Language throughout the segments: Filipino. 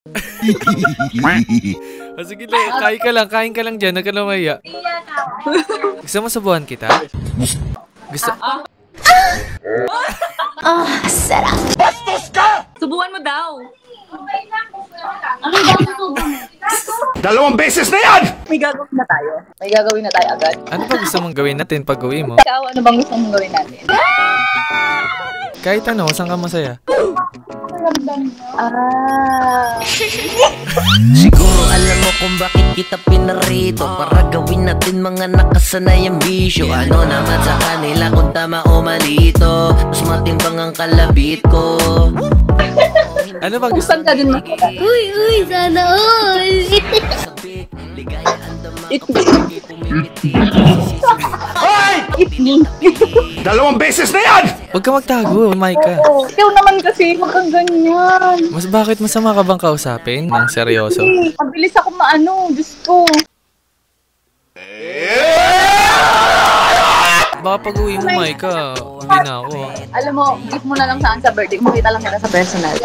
Oh, sige lang, kain ka lang dyan, huwag ka na mahiya. Gusto mo subuhan kita? Gusto... Sarap. Bastos ka! Subuhan mo daw. Ano ba ang subuhan? 2 beses na yan! May gagawin na tayo. May gagawin na tayo agad. Ano ba gusto mong gawin natin pag uwi mo? Ikaw, ano bang gusto mong gawin natin? Kahit ano, saan ka masaya? Siguro alam mo kung bakit kita pinarito, para gawin natin mga nakasanayang bisyo. Ano naman sa kanila kung tama o malito, mas matimbang ang kalabit ko. Ano ba gusto? Saan ka din makita? Uy, sana all. Ligaya ang dama It Hoy! me. 2 beses na yan! Huwag ka magtago, Maika. Ikaw naman kasi, huwag kang ganyan. Bakit masama ka bang kausapin? Nang seryoso? Mabilis ako maano, Diyos ko. Baka pag uwi mo, Maika, hindi na ako. Alam mo, gift mo na lang saan sa birthday. Makita lang kita sa personal.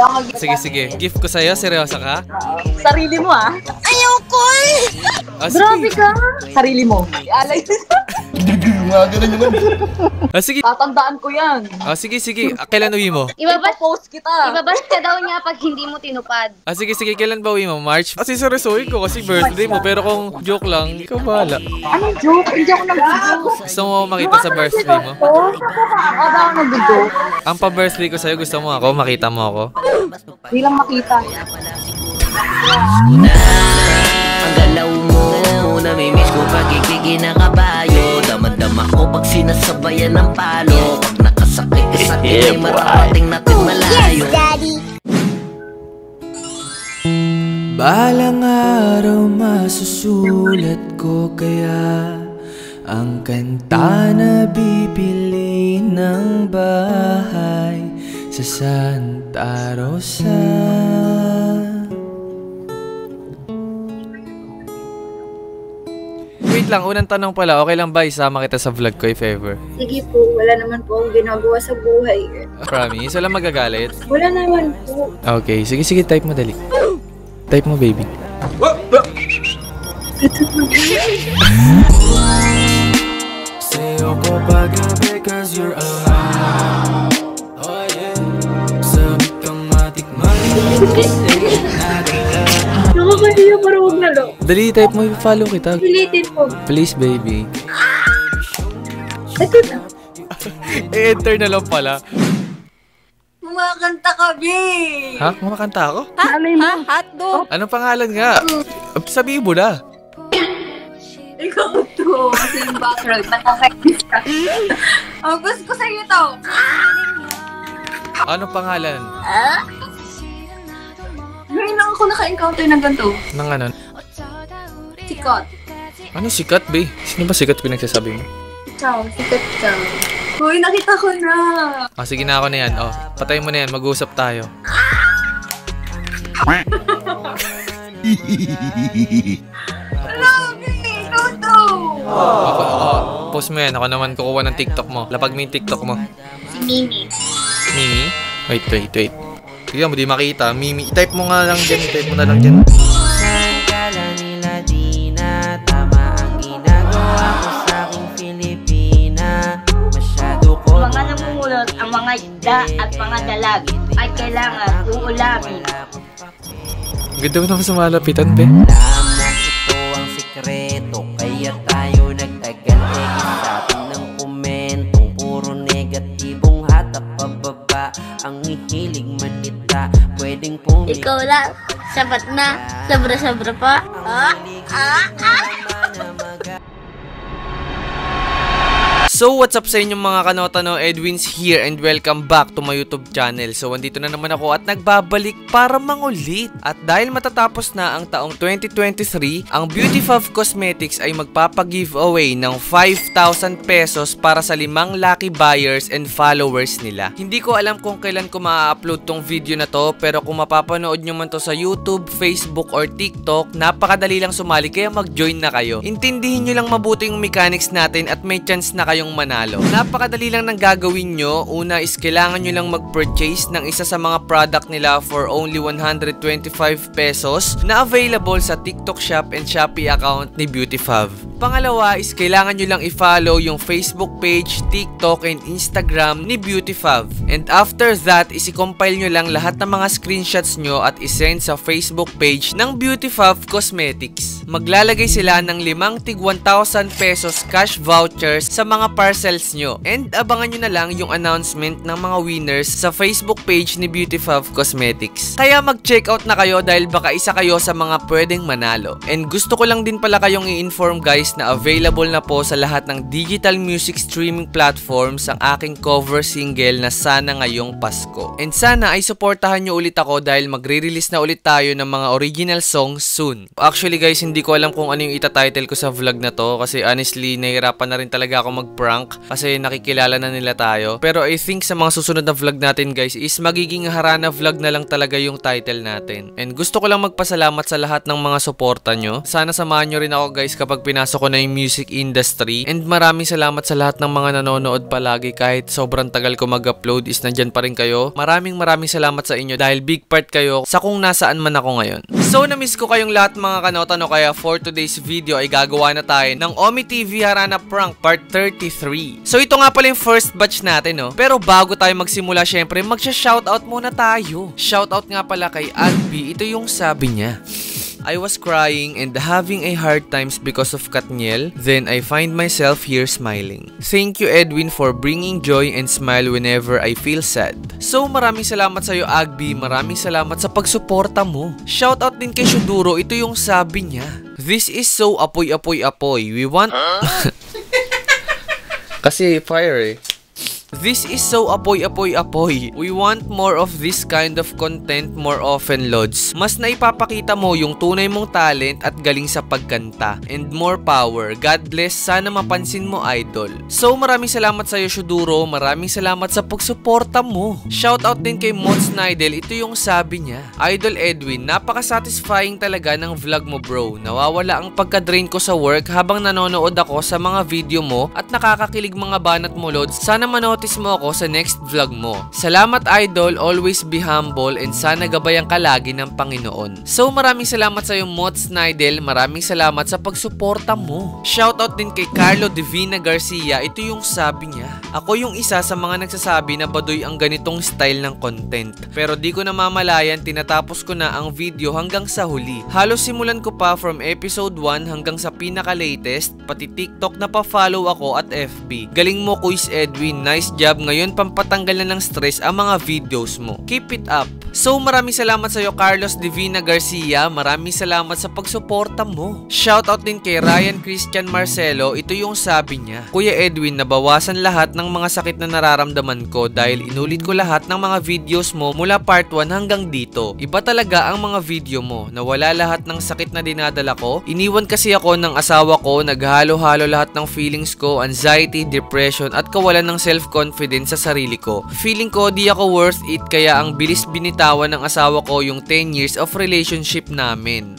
Sige. Gift ko sa'yo, seryoso ka? Sarili mo ah. Ah, sige. Grabe ka. Sarili mo. Alay. Sige. Tatandaan ko yan. Sige. Kailan uwi mo? Ipapost kita. Ibabas ka daw niya pag hindi mo tinupad. Sige. Kailan ba uwi mo? March? Kasi seryosohin ko kasi birthday mo. Pero kung joke lang, ikaw bahala. Anong joke? Hindi ako nag-joke. Gusto mo makita sa birthday mo? Ako ba ako nag-joke? Ang pa-birthday ko sa'yo, gusto mo ako? Makita mo ako? Hindi lang makita. Ang galaw mo, namimiss ko pag ikigi na kabayo. Damadama ko pag sinasabayan ng palo. Pag nakasakay ka sa akin ay mararating natin malayo. Balang araw masusulat ko kaya ang kanta na bibili ng bahay sa Santa Rosa. Wait lang, unang tanong pala, okay lang ba isama kita sa vlog ko if ever? Sige po, wala naman po akong ginagawa sa buhay. Promise, wala magagalit? Wala naman po. Okay, sige, type mo dali. Type mo, baby. Sa'yo ko pag-gabi cause you're alive. Oh yeah. Sabi kang matikman. Nakakahiya, pero huwag na lang. Dali, type mo, follow kita. Pilitin po. Please, baby. Ito na. Enter na lang pala. Kumakanta ka, B. Ha? Kumakanta ako? Hotdog. Anong pangalan nga? Sabihin mo na. Ikaw to. Kasi yung background, nakakainis ka. Oh, gusto ko sa'yo to. Anong pangalan? Ngayon lang ako naka-encounter ng ganito. Nang ano? Sikat. Ano sikat, be? Sino ba sikat pinagsasabi mo? Ikaw, sikat ka. Uy, nakita ko na. Sige na ako na yan. Patay mo na yan. Mag-uusap tayo. Post mo yan. Ako naman kukuha ng TikTok mo. Lapag mo yung TikTok mo. Si Mimi. Mimi? Wait. Tignan mo, di makita. Mimi. I-type mo nga lang dyan. I-type mo na lang dyan. Saan kala nila di na tama ang ginagawa ko sa aking Pilipina. Masyado ko Mga namumulot ang mga isda at mga dalag ay kailangan uulamin. Ganda mo naman sa malapitan, be. alam na ito ang sikreto. Kaya tayo nagtagal isapin ng komentong puro negatibong hatap pababa. Ang ihilig manita pwedeng pumili. Ikaw lang, sabat na, sobra-sobra pa. So what's up sa inyong mga kanotano, Edwin's here and welcome back to my YouTube channel. So andito na naman ako at nagbabalik para mangulit. At dahil matatapos na ang taong 2023, ang Beauty Fav Cosmetics ay magpapag-giveaway ng 5,000 pesos para sa 5 lucky buyers and followers nila. Hindi ko alam kung kailan ko ma-upload tong video na to, pero kung mapapanood nyo man to sa YouTube, Facebook or TikTok, napakadali lang sumali kaya mag-join na kayo. Intindihin nyo lang mabuti yung mechanics natin at may chance na kayong kayong manalo. Napakadali lang ng gagawin nyo. Una is kailangan nyo lang mag-purchase ng isa sa mga product nila for only 125 pesos na available sa TikTok Shop and Shopee account ni Beautyfav. Pangalawa is kailangan nyo lang i-follow yung Facebook page, TikTok, and Instagram ni Beautyfav. And after that is i-compile nyo lang lahat ng mga screenshots nyo at isend sa Facebook page ng Beautyfav Cosmetics. Maglalagay sila ng 5 tig 1,000 pesos cash vouchers sa mga parcels nyo. And abangan nyo na lang yung announcement ng mga winners sa Facebook page ni Beautyfav Cosmetics. Kaya mag-check out na kayo dahil baka isa kayo sa mga pwedeng manalo. And gusto ko lang din pala kayong i-inform guys na available na po sa lahat ng digital music streaming platforms ang aking cover single na Sana Ngayong Pasko. And sana ay suportahan nyo ulit ako dahil magre-release na ulit tayo ng mga original songs soon. Actually guys, hindi ko alam kung ano yung itatitle ko sa vlog na to kasi honestly, nahihirapan na rin talaga ako mag-prank kasi nakikilala na nila tayo. Pero I think sa mga susunod na vlog natin guys is magiging Harana vlog na lang talaga yung title natin. And gusto ko lang magpasalamat sa lahat ng mga suporta nyo. Sana samahan nyo rin ako guys kapag pinasok ko na yung music industry. And maraming salamat sa lahat ng mga nanonood palagi kahit sobrang tagal ko mag-upload is nandyan pa rin kayo. Maraming salamat sa inyo dahil big part kayo sa kung nasaan man ako ngayon. So na-miss ko kayong lahat mga kanotano kaya for today's video ay gagawa na tayo ng Omi TV Harana Prank Part 33. So ito nga pala yung first batch natin no. Pero bago tayo magsimula syempre magsha-shoutout muna tayo. Shoutout nga pala kay Agbi. Ito yung sabi niya. I was crying and having a hard times because of Katniel, then I find myself here smiling. Thank you Edwin for bringing joy and smile whenever I feel sad. So maraming salamat sa iyo Agbi, maraming salamat sa pagsuporta mo. Shoutout din kay Shuduro, ito yung sabi niya. This is so apoy. We want... Kasi fire eh. This is so apoy. We want more of this kind of content more often, Lods. Mas naipapakita mo yung tunay mong talent at galing sa pagkanta. And more power. God bless. Sana mapansin mo, idol. So, maraming salamat sa iyo, Shuduro. Maraming salamat sa pagsuporta mo. Shoutout din kay Mods Nidel. Ito yung sabi niya. Idol Edwin, napaka-satisfying talaga ng vlog mo, bro. Nawawala ang pagka-drain ko sa work habang nanonood ako sa mga video mo at nakakakilig mga banat mo, Lods. Sana manotis mo ako sa next vlog mo. Salamat idol, always be humble and sana gabayan ka lagi ng Panginoon. So maraming salamat sa iyo Mods Nidel, maraming salamat sa pagsuporta mo. Shoutout din kay Carlo Divina Garcia, ito yung sabi niya. Ako yung isa sa mga nagsasabi na baduy ang ganitong style ng content. Pero di ko namamalayan, tinatapos ko na ang video hanggang sa huli. Halos simulan ko pa from episode 1 hanggang sa pinaka-latest, pati TikTok na pa-follow ako at FB. Galing mo Kuis Edwin, nice job. Ngayon pampatanggal na ng stress ang mga videos mo. Keep it up. So maraming salamat sa iyo Carlos Divina Garcia. Maraming salamat sa pagsuporta mo. Shoutout din kay Ryan Christian Marcelo. Ito yung sabi niya. Kuya Edwin, nabawasan lahat ng mga sakit na nararamdaman ko dahil inulit ko lahat ng mga videos mo mula part 1 hanggang dito. Iba talaga ang mga video mo. Nawala lahat ng sakit na dinadala ko. Iniwan kasi ako ng asawa ko. Naghalo-halo lahat ng feelings ko, anxiety, depression at kawalan ng self-confidence sa sarili ko. Feeling ko di ako worth it kaya ang bilis binitawan ng asawa ko yung 10 years of relationship namin.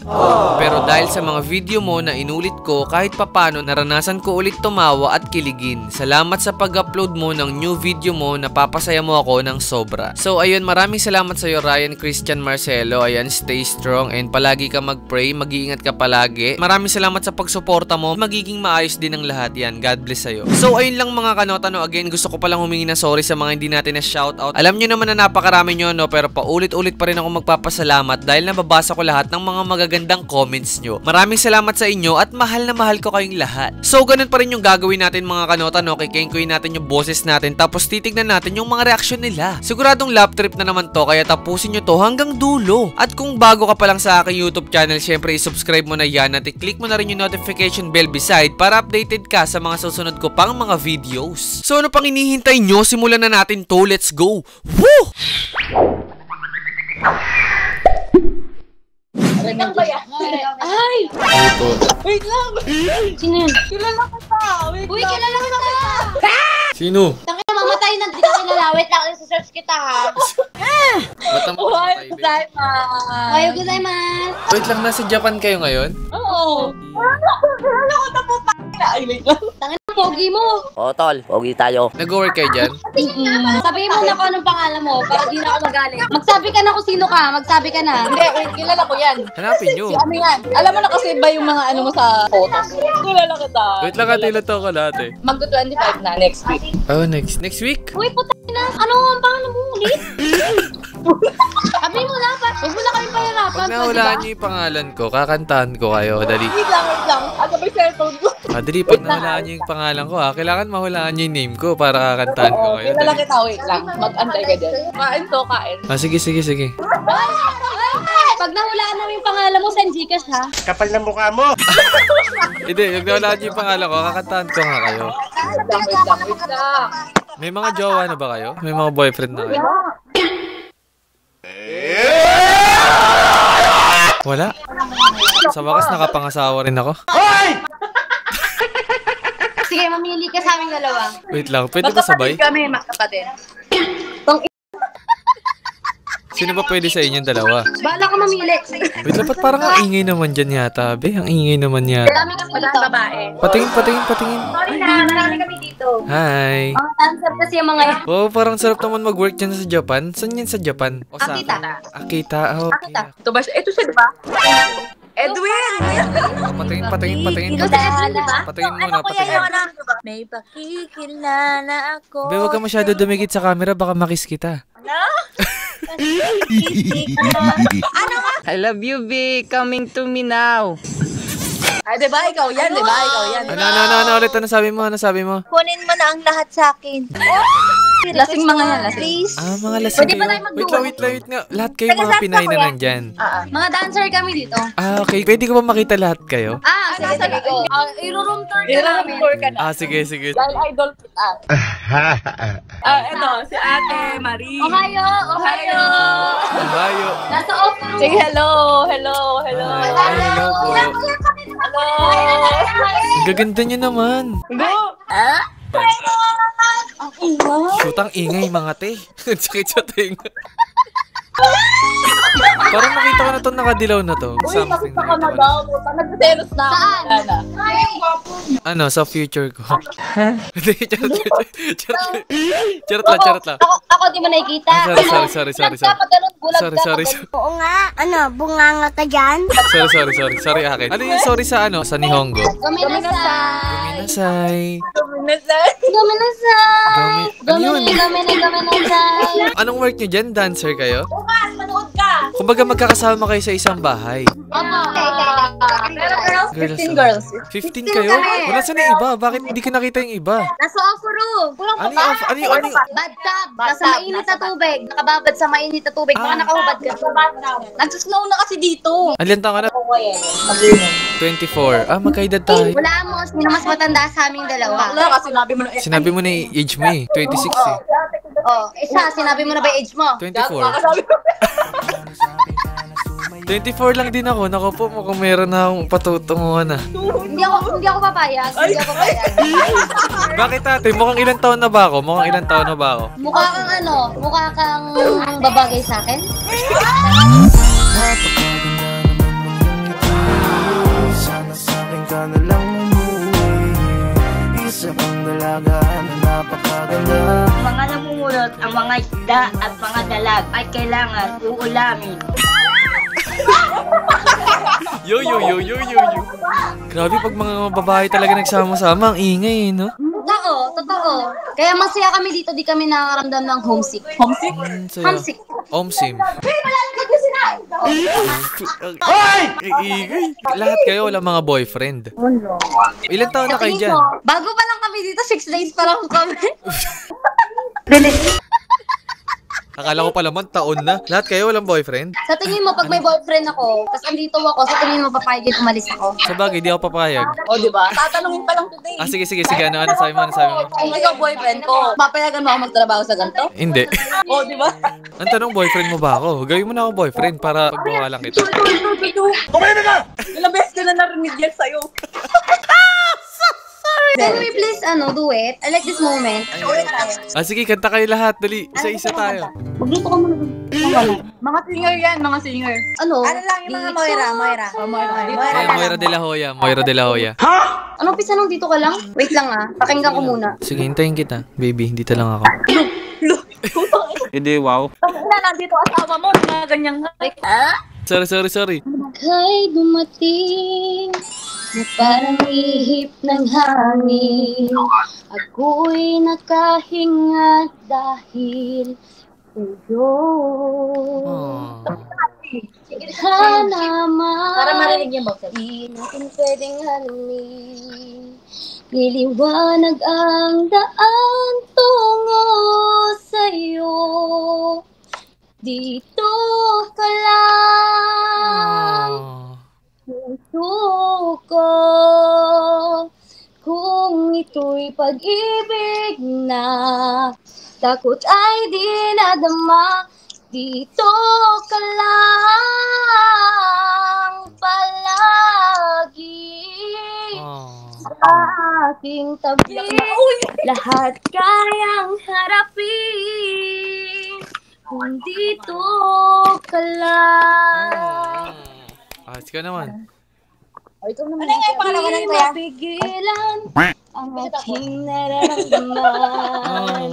Pero dahil sa mga video mo na inulit ko kahit papano naranasan ko ulit tumawa at kiligin. Salamat sa pag-upload mo ng new video mo, napapasaya mo ako ng sobra. So ayun, maraming salamat sa iyo Ryan Christian Marcelo. Ayan, stay strong and palagi ka mag-pray, mag-iingat ka palagi. Maraming salamat sa pagsuporta mo. Magiging maayos din ang lahat yan. God bless sa iyo. So ayun lang mga kanotano, again gusto ko palang humingi ng sorry sa mga hindi natin na shoutout. Alam nyo naman na napakarami nyo no, pero paulit-ulit pa rin ako magpapasalamat dahil nababasa ko lahat ng mga magagandang comments nyo. Maraming salamat sa inyo at mahal na mahal ko kayong lahat. So ganun pa rin yung gagawin natin mga kanota no, kikengkuin natin yung boses natin tapos titignan natin yung mga reaksyon nila. Siguradong lap trip na naman to kaya tapusin nyo to hanggang dulo. At kung bago ka pa lang sa aking YouTube channel, syempre i-subscribe mo na yan at i-click mo na rin yung notification bell beside para updated ka sa mga susunod ko pang mga videos. So ano pang hinihintay nyo? Simulan na natin to. Let's go! Woo! Ay! Wait lang! Sino yun? Kilala ko ta! Uy, kilala ko ta! Sino? Tangina, mamatay na. Di ka kilala. Wait lang, search kita ha. Ohayo gozaimasu. Wait lang, nasa Japan kayo ngayon? Oo. Kilala ko ta po pa. Ay, wait lang. Tangina, pogi mo. Oo, tol. Pogi tayo. Nag-work kayo dyan? Sabihin mo na kung anong pangalan mo para di na ako magalit. Magsabi ka na kung sino ka. Magsabi ka na. Hindi, wait, kilala ko yan. Hanapin nyo. Si ano yan? Alam mo na kasi ba yung mga ano mo sa photos? Kilala kita. Wait lang, ate, ilan taon ka lahat eh? Magdo-25 na next week. Oh, next week? Uy, puta na. Ano ang pangalan mo ulit? Sabihin mo na pa. Huwag mo na kami pahirapan. Pag nahulaan nyo yung pangalan ko, kakantahan ko kayo. Dali. Wait lang. Ano ba yung cellphone ko? Dali, pag nahulaan nyo yung pangalan ko kailangan mahulaan nyo yung name ko para kakantahan ko kayo. Kilala Dali. kita, wait lang. Mag-antay ka dyan. Kain to, kain. Sige. Pag nahulaan namin yung pangalan mo, send Gcash ha. Kapal ng mukha mo! Hindi, pag nahulaan nyo yung pangalan ko, kakantahan ko nga kayo. Wait lang. May mga jowa na ba kayo? May mga boyfriend na kayo? Wala? Sa wakas, nakapangasawa rin ako. Sige, mamili ka sa aming dalawa. Wait lang, pwede ba sabay? Kami, magkapatid. Sino ba pwede sa inyong dalawa? Bahala ka mamili. Wait lang, ba't parang ang ingay naman dyan yata, be? Ang ingay naman yata. Dami kami dito. Babae. Patingin. Sorry na, marami kami dito. Hi. Mga dancer kasi yung mga yan. Oh, parang sarap naman mag-work dyan sa Japan. Saan yan sa Japan? Akita. Akita. Oh, okay. Ito ba siya? Ito siya, diba? Edwin! Patingin. Ito si Edwin, di ba? Patingin muna, patingin. May pakikilala ako. Be, huwag ka masyado dumikit sa camera, baka makis kita. I love you, B. Coming to me now. Ay, diba? Ikaw yan, diba? Ikaw yan. Ano ulit? Ano sabi mo? Kunin mo na ang lahat sa akin. Lasing mga yan, lasing. Please. Mga lasing Pwede ba kayo. tayo Wait lang nga. Lahat kayo mga Pinay na nandyan. Mga dancer kami dito. Okay. Pwede ko ba makita lahat kayo? Sige go. I-room tour ka namin. Iro-tour ka na. Sige. Dahil idol kita. Ito, si Ate Marie. Ohayo. Bayo. Nasa off room. Say hello po. Ang gaganda nyo naman. Shoot, ang ingay mga te. Ang sakit sa tinga. Parang nakita ko na to, nakadilaw na to. Something Nakita ka na daw. Nagselos na ako. Saan? Sa future ko. Hindi, charot lang. Ako di mo nakikita. Sorry. Dapat ganun, bulag ka. Sorry. Oo nga. Ano, bunganga ka dyan? Sorry akin. Ano yung sorry sa ano? Sa Nihongo? Gomenasai. Minasay. Ano yun? Gomenasai. Anong work nyo dyan? Dancer kayo? Bukas, manood ka. Kumbaga magkakasama kayo sa isang bahay. Pero girls, 15 girls. 15 kayo? Wala saan yung iba? Bakit hindi ko nakita yung iba? Nasa off room. Ano yung Bathtub. Nasa mainit na tubig. Nakababad sa mainit na tubig. Baka nakahubad ka. Nagsusnow na kasi dito. Alian ka na? 24. Magkaedad tayo. Wala mo. Sino mas matanda sa aming dalawa? Wala kasi sinabi mo na Sinabi mo na yung age mo eh. 26 eh. Isa. Sinabi mo na ba yung age mo? 24 lang din ako. Naku po, mukhang meron na akong patutunguhan na. Hindi ako papayag. Bakit ate? Mukhang ilang taon na ba ako? Mukha kang mukha kang babagay sa akin. Sana sa'kin ka na lang umuwi. Isa kang dalaga na napakaganda. Mga namumulot ang mga isda at mga dalag ay kailangan uulamin. Yo. Grabe pag mga babae talaga nagsama-sama, ang ingay no? Totoo. Kaya masaya kami dito, di kami nakakaramdam ng homesick. Homesick. Omsim. Ingay. Lahat kayo wala mga boyfriend. Ilan taon na kayo dyan? Bago pa lang kami dito, 6 days pa lang kami. Akala ko pala man taon na. Lahat kayo walang boyfriend? Sa tingin mo, pag may boyfriend ako, tapos andito ako, sa tingin mo, papayagin umalis ako? Sa bagay, di ako papayag. O, diba? Tatanungin pa lang today. Sige. Ano sabi mo? Kung ikaw boyfriend ko, papayagan mo ako magtrabaho sa ganito? Hindi. O, diba? Ang tanong, boyfriend mo ba ako? Gawin mo na ako boyfriend para pagbawalan kita. Tumahimik ka! Ilang beses ko na narinig yan sa'yo. Can we please, duet? I like this moment. Sige, kanta kayo lahat. Dali, isa-isa tayo. Magluto ka muna. Mga singer yan, mga singer. Ano? Ano lang yung mga Moira? Moira de la Hoya. Moira de la Hoya. Ano, pisa nung dito ka lang? Wait lang pakinggan ko muna. Sige, hintayin kita. Baby, dito lang ako. Hindi, wow. Na, nandito asawa mo, mga ganyang Sorry. Kay dumating na parang ihip ng hangin. Ako'y nakahinga dahil sa'yo. Naman. Para marinig yung boses. Di natin pwedeng alamin. Niliwanag ang daan tungo sa'yo. Dito ka lang. Puso ko. Kung ito'y pag-ibig na takot ay di nadama. Dito ka lang palagi sa aking tabi. Lahat kayang harapin kung dito ka lang. Ikaw naman. Ano yung pangalawa ng kuya? Mapigilan ang aking nararamdaman.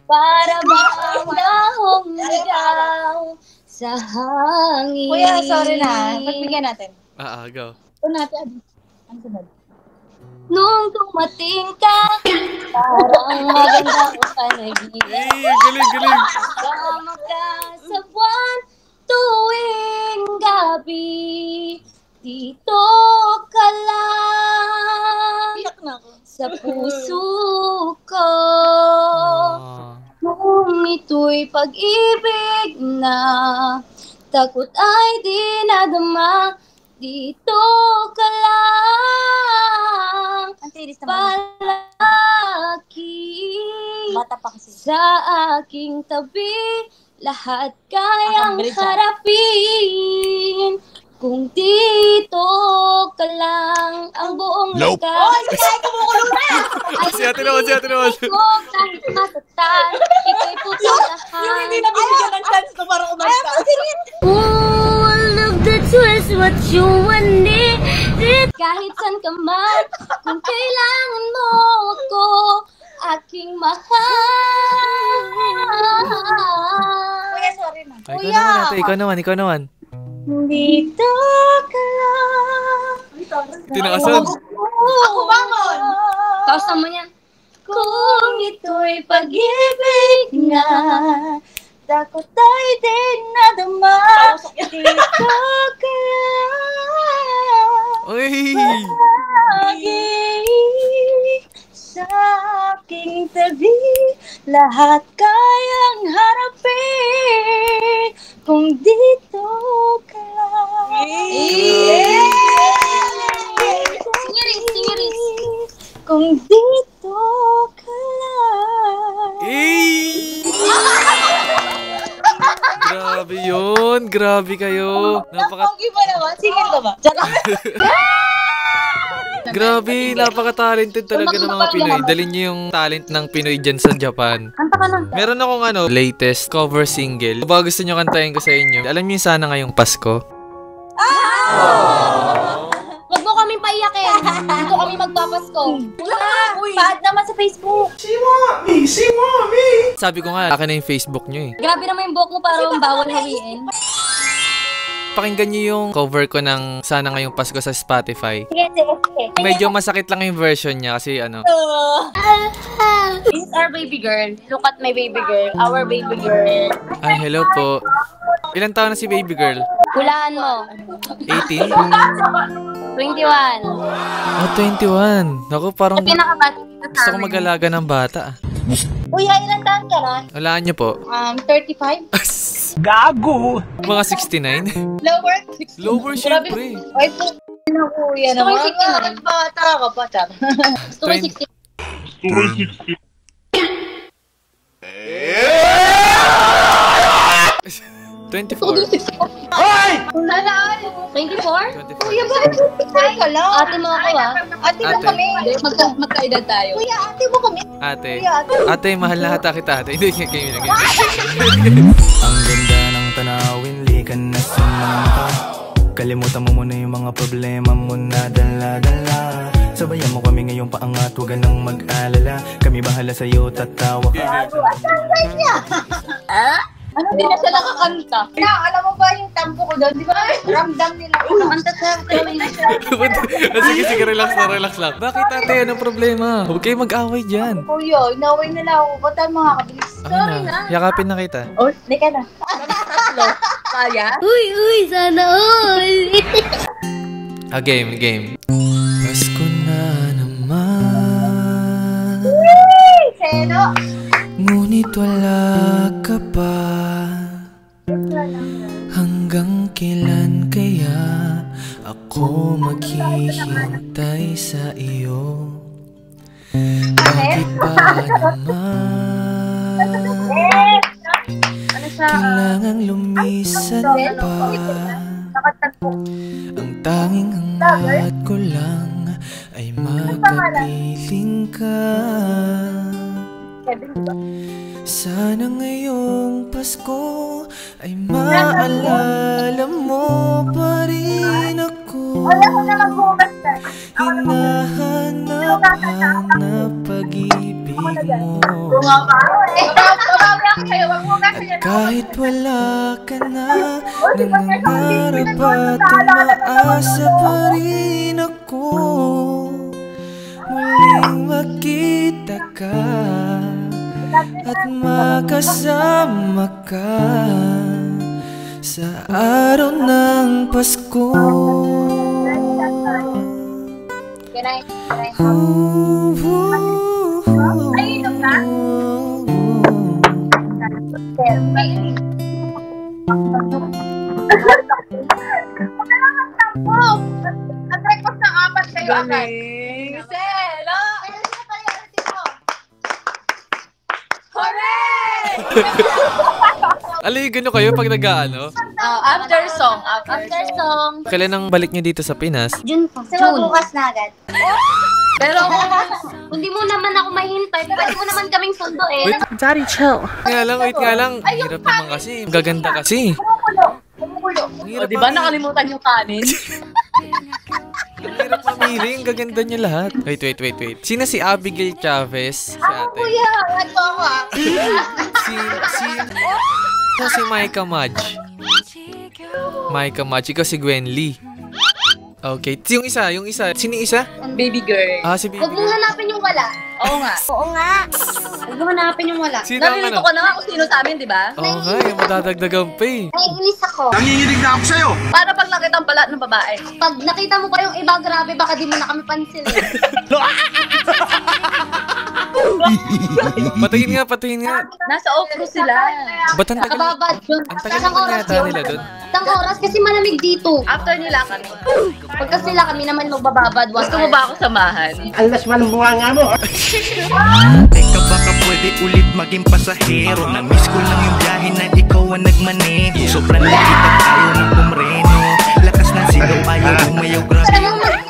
Para bang dahong ligaw sa hangin. Kuya, sorry na. Pagbigyan natin. Go. Ito natin. Ang sunod. Nung dumating ka, parang magandang panaginip. Galing. Kasama ka sa buwan tuwing gabi. Dito ka lang sa puso ko. Kung ito'y pag-ibig na takot ay di nadama. Dito ka lang palagi sa aking tabi. Lahat kayang harapin kung dito ka lang. Ang buong lugar. Si Ate Noel. Kahit masaktan, ikaw'y pupuntahan. Yung hindi nabibigyan ng chance ko para umasta. All of that's was what you wanted. Kahit saan ka man, kung kailangan mo ako, aking mahal. Kuya, sorry na. Ikaw naman. Dito ka lang. Tinaasan. Ako bangon! Tapos naman yan. Kung ito'y pag-ibig na takot ay din nadama. Dito ka lang. Uy! Lagi sa aking tabi. Lahat kayang harapin kung dito ka lang. Singiris. Kung dito ka lang. Grabe kayo. Pogi pa naman. Singil ka ba? Grabe, napaka-talented talaga ng mga Pinoy. Dalhin niyo yung talent ng Pinoy dyan sa Japan. Kanta ka na. Meron akong latest cover single. Baka gusto nyo kantahin ko sa inyo. Alam niyo sana ngayong Pasko? Huwag mo kaming paiyakin. Dito kami magpapasko. Paad naman sa Facebook. See mommy! Sabi ko nga, akin na yung Facebook nyo eh. Grabe naman yung buhok mo para bawal hawiin. Pakinggan nyo yung cover ko ng Sana Ngayong Pasko sa Spotify. Sige. Medyo masakit lang yung version niya kasi This is our baby girl. Look at my baby girl. Our baby girl. Ay, hello po. Ilan taon na si baby girl? Hulaan mo. 18? 21. Oh, 21. Naku, parang Pinakabata gusto ko mag-alaga ng bata. Kuya, ilan taon ka na? Walaan nyo po. 35. Gago! Mga 69? Lower? Lower, syempre. Ay, po na kuya Gusto ko naman. yung 69. Bata ka pa, char. Gusto ko yung 24. Hoy!69. 24? 24. Kuya, bakit nagpipray ka lang? Ate mo ako ah. Ate mo Ate. kami. Magkaedad tayo. Kuya, ate mo kami. Ate. Kuya, ate. Ate, mahal na hata kita, ate. Hindi, kayo na. Ang ganda ng tanawin, likan na sumama. Kalimutan mo muna yung mga problema mo na dala-dala. Sabayan mo kami ngayong paangat, huwag ka nang mag-alala. Kami bahala sa'yo, tatawa ka. Ano Hindi na siya nakakanta. Na, alam mo ba yung tampo ko doon? Di ba ramdam nila ko? Ang Sige, relax lang. Bakit ate, anong problema? Huwag kayo mag-away dyan. Kuya, inaway nila ako. Ba't tayo mga kabilis? Ako na. Yakapin na kita. Oh, hindi ka na. Kaya? Uy, sana all. Game. Pasko na naman. Seno. Ngunit wala ka pa. Hanggang kailan kaya ako maghihintay sa iyo? Bakit ba naman kailangang lumisan pa? Ang tanging hangat ko lang ay makapiling ka. Sana ngayong Pasko ay maalala mo pa rin ako. Hinahanap pag-ibig mo. At kahit wala ka na, nangangarap at umaasa pa rin ako. Muling makita ka at makasama ka sa araw ng Pasko. Nag-breakfast ng apat kayo. Galing. Selo! Hooray! Aligo kayo pag nag-aano? After song. After song. Kailan ang balik nyo dito sa Pinas? June pa. June. Bukas na agad. Pero kung di mo naman ako mahintay, pwede mo naman kaming sunduin. Daddy, chill. Wait nga lang. Ang hirap naman kasi. Ang gaganda kasi. Ang hirap Diba nakalimutan yung kanin? Ang hirap mamili. Ang gaganda niya lahat. Wait. Sino si Abigail Chavez? Si ate. Kuya, ano ako ah? Si Micah Madge. Micah Madge. Ikaw si Gwen Lee. Okay. Yung isa. Sino yung isa? Baby girl. Si Baby. Huwag mong hanapin yung wala. Oo nga. Huwag mong hanapin yung wala. Sino ang Nalilito ko na nga kung sino sa amin, di ba? Oo nga, yung madadagdagan pa eh. Naiinis ako. Nanginginig na ako sa'yo! Para pag nakita ang balat ng babae. Pag nakita mo pa yung iba, grabe, baka di mo na kami pansin. Patingin nga. Nasa ofro sila. Ba't ang tagal? Nakababad yun. Ang tagal naman yata nila doon. Isang oras kasi malamig dito. After nila kami. Pagkas nila kami naman magbababad. Gusto mo ba ako samahan? Alas man ang bunga nga mo! Teka baka pwede ulit maging pasahero. Na-miss ko lang yung biyahe na ikaw ang nagmaneho. Sobrang lakit at ayaw ng pumreno. Lakas ng sigaw, ayaw bumayaw, grabe.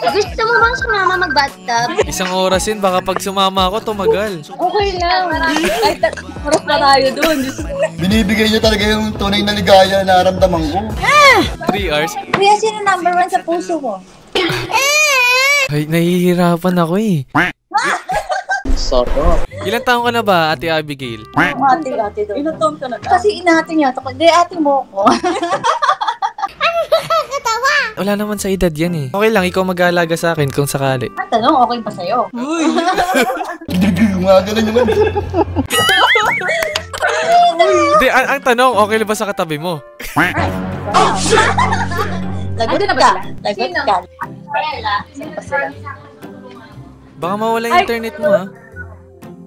Gusto mo bang sumama mag-bathtub? Isang oras yun, baka pag sumama ako, tumagal. Okay lang. Kahit oras na tayo doon. Binibigay niyo talaga yung tunay na ligaya na naramdaman ko. 3 hours. Kuya, sino number 1 sa puso mo? Ay, nahihirapan ako eh. Sarap. Ilang taon ka na ba, Ate Abigail? Ate doon. Inutom ka na. Kasi inate niya ako. Hindi, ate mo ko. Wala naman sa edad yan eh. Okay lang, ikaw mag-aalaga sa akin kung sakali. Tanong, okay pa sa'yo? Mga ganun naman. Hindi, ang tanong, okay ba sa katabi mo? Lagot Ando na ba ka. sila? Lagot Sino? ka. Sino pa sila? Baka mawala yung internet mo ha.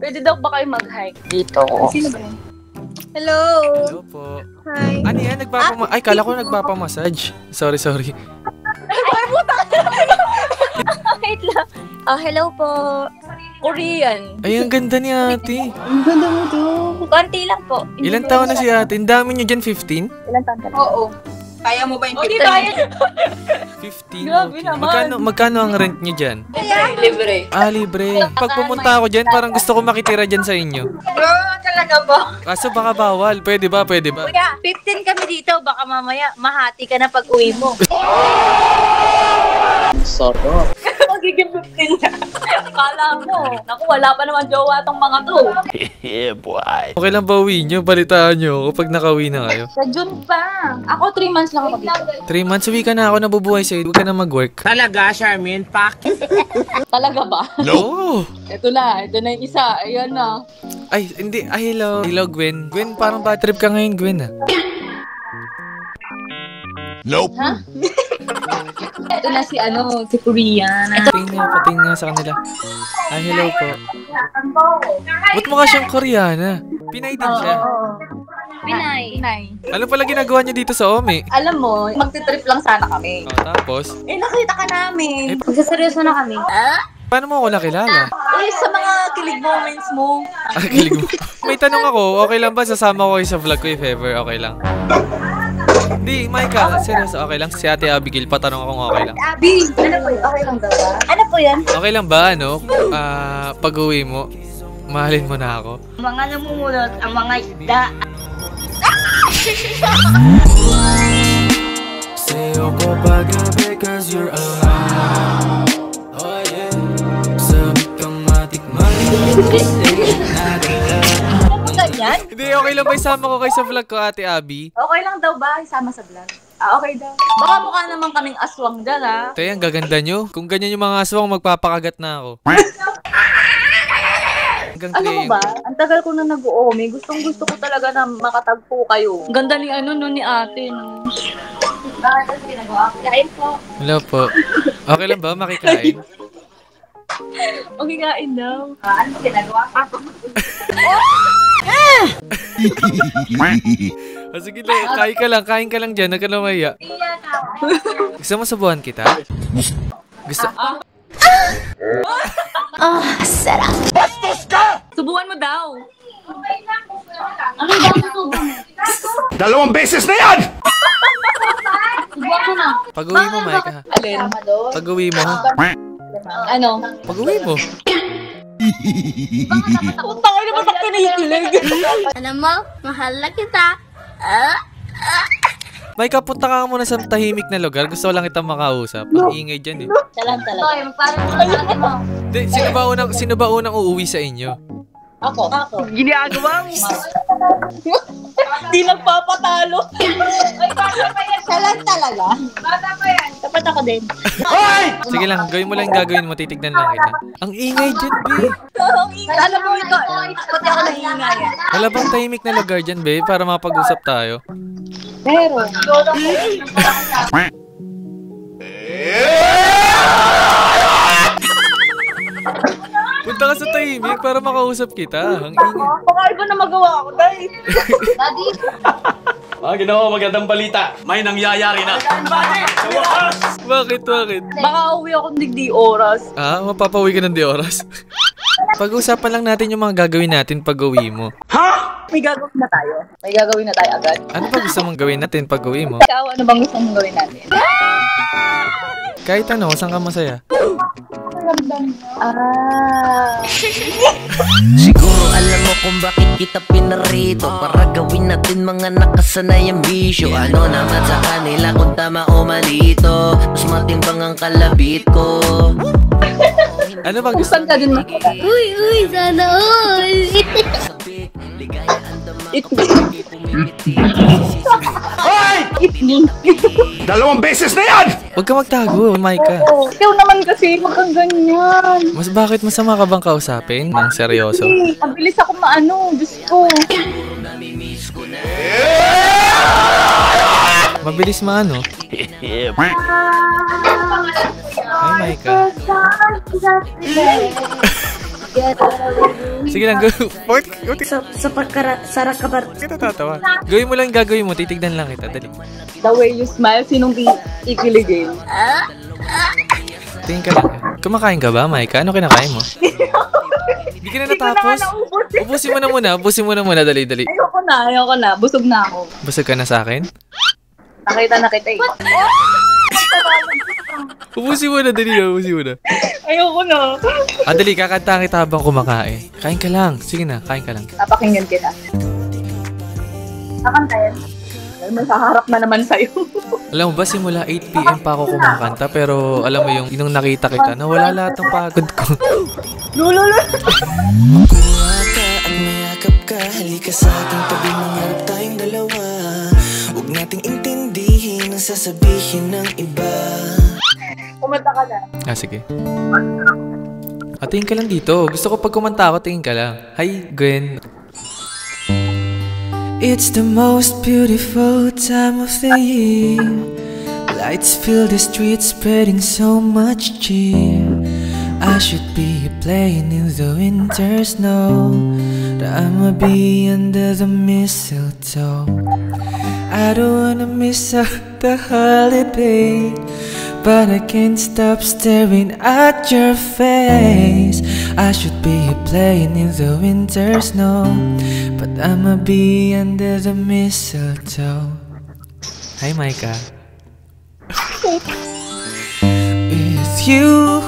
Pwede daw ba kayo mag-hike dito? Sino ba yun? Hello. Hello po. Hi. Ano yan? Ay, kala ko nagpapamassage. Sorry. Wait lang. Hello po. Korean. Ay, ang ganda ni ate. Ang ganda mo doon. Konti lang po. Ilan taon na si ate? Ang dami niyo dyan, 15? Ilan taon ka na? Oo. Kaya mo ba yung Okay, 15? kaya. 15. Grabe Okay. naman. Magkano ang rent nyo dyan? Libre. Ah, libre. Pag pumunta ako dyan, parang gusto ko makitira dyan sa inyo. Bro, talaga ba? Kaso baka bawal. Pwede ba? Pwede ba? Kuya, 15 kami dito. Baka mamaya mahati ka na pag uwi mo. Magiging 15 na. Akala mo. Naku, wala pa naman jowa tong mga to. Okay lang ba uwi nyo? Balitaan nyo ako pag nakauwi na kayo. Sa June pa. Ako 3 months lang ako dito. 3 months, uwi ka na ako nabubuhay sa'yo. Huwag ka na mag-work. Talaga, Charmin? Pak? Talaga ba? No! Ito na yung isa. Ayan na. Ay, hindi. Ay, hello. Hello, Gwen. Gwen, parang bad trip ka ngayon, Gwen, ah. Nope. Ha? Ito na si Korean. Patingin nga sa kanila. Ay, hello po. Ba't mukha siyang Koreana? Pinay din siya. Pinay. Ano pala ginagawa niya dito sa Omi? Alam mo, magti-trip lang sana kami. Oh, tapos? Nakita ka namin. Magsaseryoso na kami. Paano mo ako nakilala? Sa mga kilig moments mo. Ah, kilig mo. May tanong ako, okay lang ba sasama ko kayo sa vlog ko if ever? Okay lang. Hindi, Micah, seryoso, okay lang. Si Ate Abigail, patanong akong okay lang. Abi, ano po yun? Okay lang daw ba? Ano po yan? Okay lang ba, ano? Pag-uwi mo, mahalin mo na ako. Mga namumulot ang mga isda. Sa'yo ko pagabi cause you're alive. Oh yeah. Sabi kang matikman. Ganyan? Hindi, okay lang ba isama ko kayo sa vlog ko, Ate Abby? Okay lang daw ba? Isama sa vlog. Okay daw. Baka mukha naman kaming aswang dyan, ha? Tay, ang gaganda nyo. Kung ganyan yung mga aswang, magpapakagat na ako. Ano mo ba? Ang tagal ko na nag-uomi. Gustong-gusto ko talaga na makatagpo kayo. Ang ganda ni ni ate, no? Bakit kasi ginagawa? Kain po. Hello po. Okay lang ba makikain? Okay, kain daw. Ano ginagawa? Sige lang, kain ka lang dyan. Huwag ka na maya. Gusto mo subuhan kita? Gusto? Sarap. Subuhan mo daw. Ano daw susubuhan mo? 2 beses na yan! Subuhan mo na. Pag-uwi mo, Micah. Alin? Pag-uwi mo, ha? Ano? Pag-uwi mo. Ang tangay naman sa kinikilig. Alam mo, mahal na kita. Micah, punta ka muna sa tahimik na lugar. Gusto ko lang kitang makausap. Ang ingay dyan, eh. Talang talaga. Hoy, parang malaki mo. Hindi, sino ba unang uuwi sa inyo? Ako. Ginagawa mo. Di nagpapatalo. Talang talaga. Bata pa yan. Dapat ako din. Sige lang, gawin mo lang yung gagawin mo. Titignan lang kita. Ang ingay dyan, be. Alam mo ito. Pati ako nahihingay. Wala bang tahimik na lugar dyan, be? Para mapag-usap tayo. Pero. Punta ka sa tahimik para makausap kita. Ang ingay. Baka iba na magawa ako, dahil. Daddy. Ginawa magandang balita. May nangyayari na. Bakit? Baka uwi ako di oras. Ah, mapapauwi ka ng di oras? Pag-usapan lang natin yung mga gagawin natin pag-uwi mo. May gagawin na tayo. May gagawin na tayo agad. Ano ba gusto mong gawin natin pag-uwi mo? Ikaw, ano bang gusto mong gawin natin? Kahit ano, saan ka masaya? Siguro alam mo kung bakit kita pinarito, para gawin natin mga nakasanayang bisyo. Ano naman sa kanila kung tama o malito, mas matimbang ang kalabit ko. Ano bang gusto? Saan ka din makita? Uy, sana all. Hoy! 2 beses na yan! Huwag ka magtago, Micah. Ikaw naman kasi, huwag kang ganyan. Bakit masama ka bang kausapin? Nang seryoso? Ang bilis ako maano, Diyos ko. Mabilis maano? Hi, Micah. Sige lang, go. Sa kabar. Kita tatawa. Gawin mo lang gagawin mo, titignan lang kita. Dali. The way you smile, sinong ikiligin? Tingin ka lang. Kumakain ka ba, Micah? Ano kinakain mo? Hindi ka na natapos. Ubusin mo na muna. Dali. Ayoko na. Busog na ako. Busog ka na sa akin? Nakita na kita eh. Ubusin mo na, dali na. Ubusin mo na. Ayoko na. Dali, kakanta kita habang kumakain. Kain ka lang. Sige na, kain ka lang. Napakinggan kita. Nakanta yan. Masaharap na naman sa'yo. Alam mo ba, simula 8 PM pa ako kumakanta, pero alam mo yung nung nakita kita, nawala lahat ng pagod ko. Lululu! Kuha ka at mayakap ka, halika sa aking tabi, mangarap tayong dalawa. Huwag nating intindihin ang sasabihin ng iba. Kumanta ka na. Sige. Tingin ka lang dito. Gusto ko pag kumanta ako, tingin ka lang. Hi, Gwen. It's the most beautiful time of the year. Lights fill the streets, spreading so much cheer. I should be playing in the winter snow, but I'ma be under the mistletoe. I don't wanna miss out the holiday, but I can't stop staring at your face. I should be playing in the winter snow, but I'ma be under the mistletoe. Hi, Micah. With you,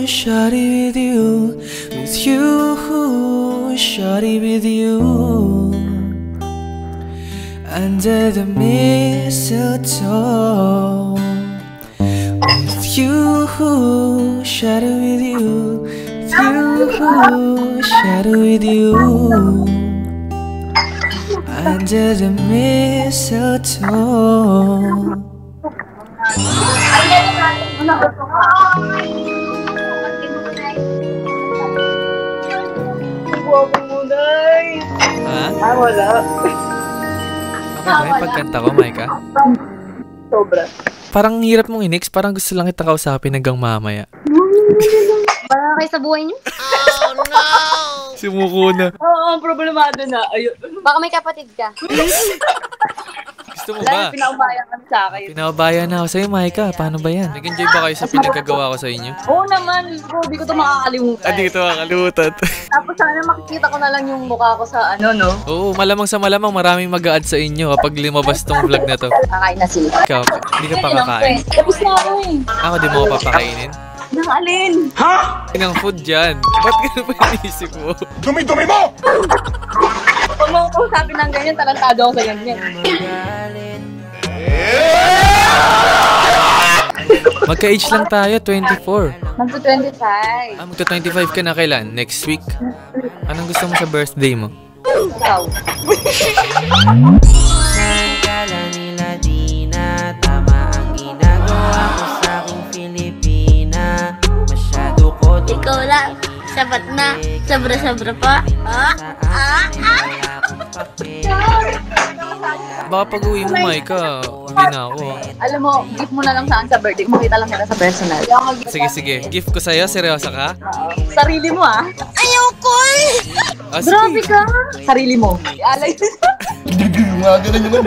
shawty, with you. With you, shawty, with you. Under the mistletoe. With you, shadow with you. With you, shadow with you. Under the mistletoe. Ha? Wala. Okay, may pagkanta ko, Micah. Sobra. Parang hirap mong i-next, parang gusto lang kita kausapin hanggang mamaya. Para kayo sa buhay niyo? Oh, no! Sumuko na. Oo, problemado na. Ayun. Baka may kapatid ka. Gusto mo ba? Pinaubayan kami sa akin. Pinababayan na ako sa'yo, Micah. Paano ba yan? Nag-enjoy ba kayo sa pinagkagawa ko sa inyo? Oo naman. Hindi ko ito makakalimutan. Hindi ko makakalimutan. Tapos sana makikita ko na lang yung mukha ko sa ano, no? Oo, malamang sa malamang maraming mag-a-add sa inyo kapag lumabas tong vlog na to. Kakain na sila. Ikaw, hindi ka pa kakain. Tapos na ako eh. Ako, di mo ko papakainin. Nang alin? Inang food dyan. Ba't ganun pa inisip mo? Dumi-dumi mo! Huwag mo ko sabi ng ganyan, tarantado ako sa ganyan. Magka-age lang tayo, 24. Magto-25. Magto-25 ka na kailan? Next week? Anong gusto mo sa birthday mo? Ikaw. Saan ka lang nila di na tama ang ginagawa ko sa aking Pilipina. Masyado ko Ikaw lang. Sabat na. Sobra-sobra pa. Baka pag-uwi mo, Micah, hindi na ako. Alam mo, gift mo na lang saan sa birthday. Makita lang kita sa personal. Sige, sige. Gift ko sa'yo. Seryoso ka? Sarili mo ah. Ayoko eh! Grabe ka. Sarili mo. Alay. Mga ganun naman.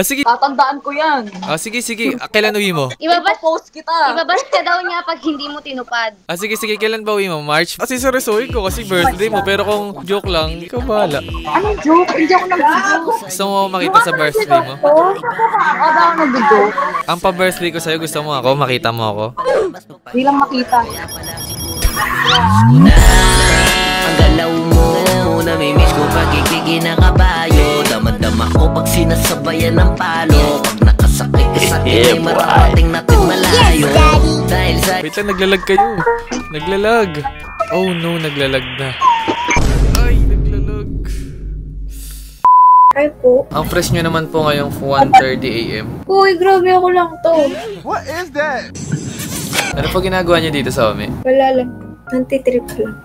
Sige. Tatandaan ko yan. Sige, sige. Kailan uwi mo? Ibabash kita. Ibabash ka daw niya pag hindi mo tinupad. Sige, sige. Kailan ba uwi mo? March? Sorry ko kasi birthday mo. Pero kung joke lang, ikaw bahala. Anong joke? Hindi ako nag-joke. Gusto mo makita sa birthday mo? Ako ba ako nag-joke? Ang pa-birthday ko sa'yo, gusto mo ako? Makita mo ako? Hindi lang makita. Ang galaw mo, namimiss ko pagkikigi na kabayo. Damadama ko pag sinasabayan ng palo. Pag nakasakay ka sa akin ay mararating natin malayo. Dahil sa... Wait lang, naglalag kayo. Naglalag. Oh no, naglalag na. Ay, naglalag. Ay po. Ang fresh nyo naman po ngayong 1:30 AM. Uy, grabe ako lang to. What is that? Ano po ginagawa nyo dito sa Ome? Wala lang. Anti-trip lang.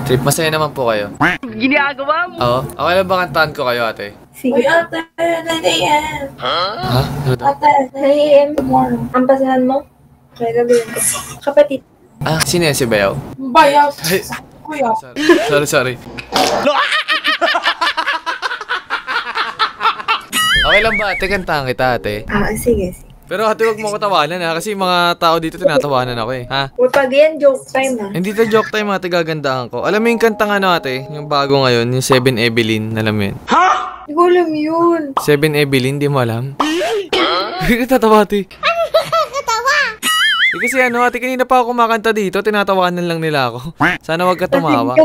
Trip? Masaya naman po kayo. Ginagawa mo. Oo. Okay lang ba kantahan ko kayo, ate? Sige. Uy, ate, 9 a.m. Ha? Ano daw? Ate, 9 a.m. tomorrow. Ang pasahan mo? Kaya gabihin ko. Kapatid. Sino yan si Bayaw? Bayaw. Ay, Kuya. sorry. Okay lang ba, ate? Kantahan kita, ate. Sige. Pero ate, huwag mo ko tawanan ha. Kasi yung mga tao dito tinatawanan ako eh. Ha? Huwag pag yan, joke time ha. Hindi to joke time, ate. Gagandahan ko. Alam mo yung kantang ano, ate? Yung bago ngayon, yung 7 Evelyn. Alam mo yun? Hindi ko alam yun. 7 Evelyn, di mo alam? Natatawa, ate. Ano nakakatawa? Kasi ano, ate, kanina pa ako kumakanta dito, tinatawanan lang nila ako. Sana wag ka tumawa.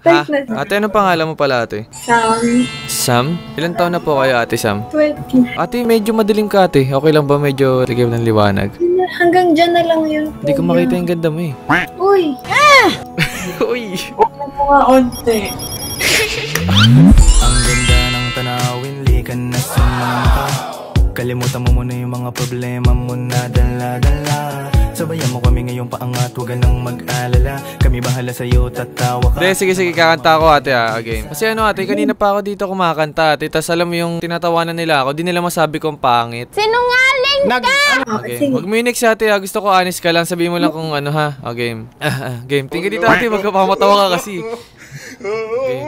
Ha? Ate, anong pangalan mo pala, ate? Sam. Sam? Ilan taon na po kayo, ate Sam? 20. Ate, medyo madilim ka, ate. Okay lang ba medyo tigil ng liwanag? Hanggang dyan na lang yun. Hindi ko makita yung ganda mo eh. Uy! Uy! Ang ganda ng tanawin, likan na sumampa. Kalimutan mo muna yung mga problema mo na dala-dala. Sabayan mo kami ngayong paangat, huwag nang mag-alala. Kami bahala sa'yo, tatawa ka. Sige, kakanta ako, ate, game. Kasi ano, ate, kanina pa ako dito kumakanta, ate. Tas alam mo yung tinatawanan nila ako, di nila masabi kong pangit. Sinungaling ka! Okay. Huwag mo yung ate, gusto ko honest ka lang. Sabihin mo lang kung ano, ha? Game. Game. Tingin dito, ate, magkapamatawa ka kasi. Okay.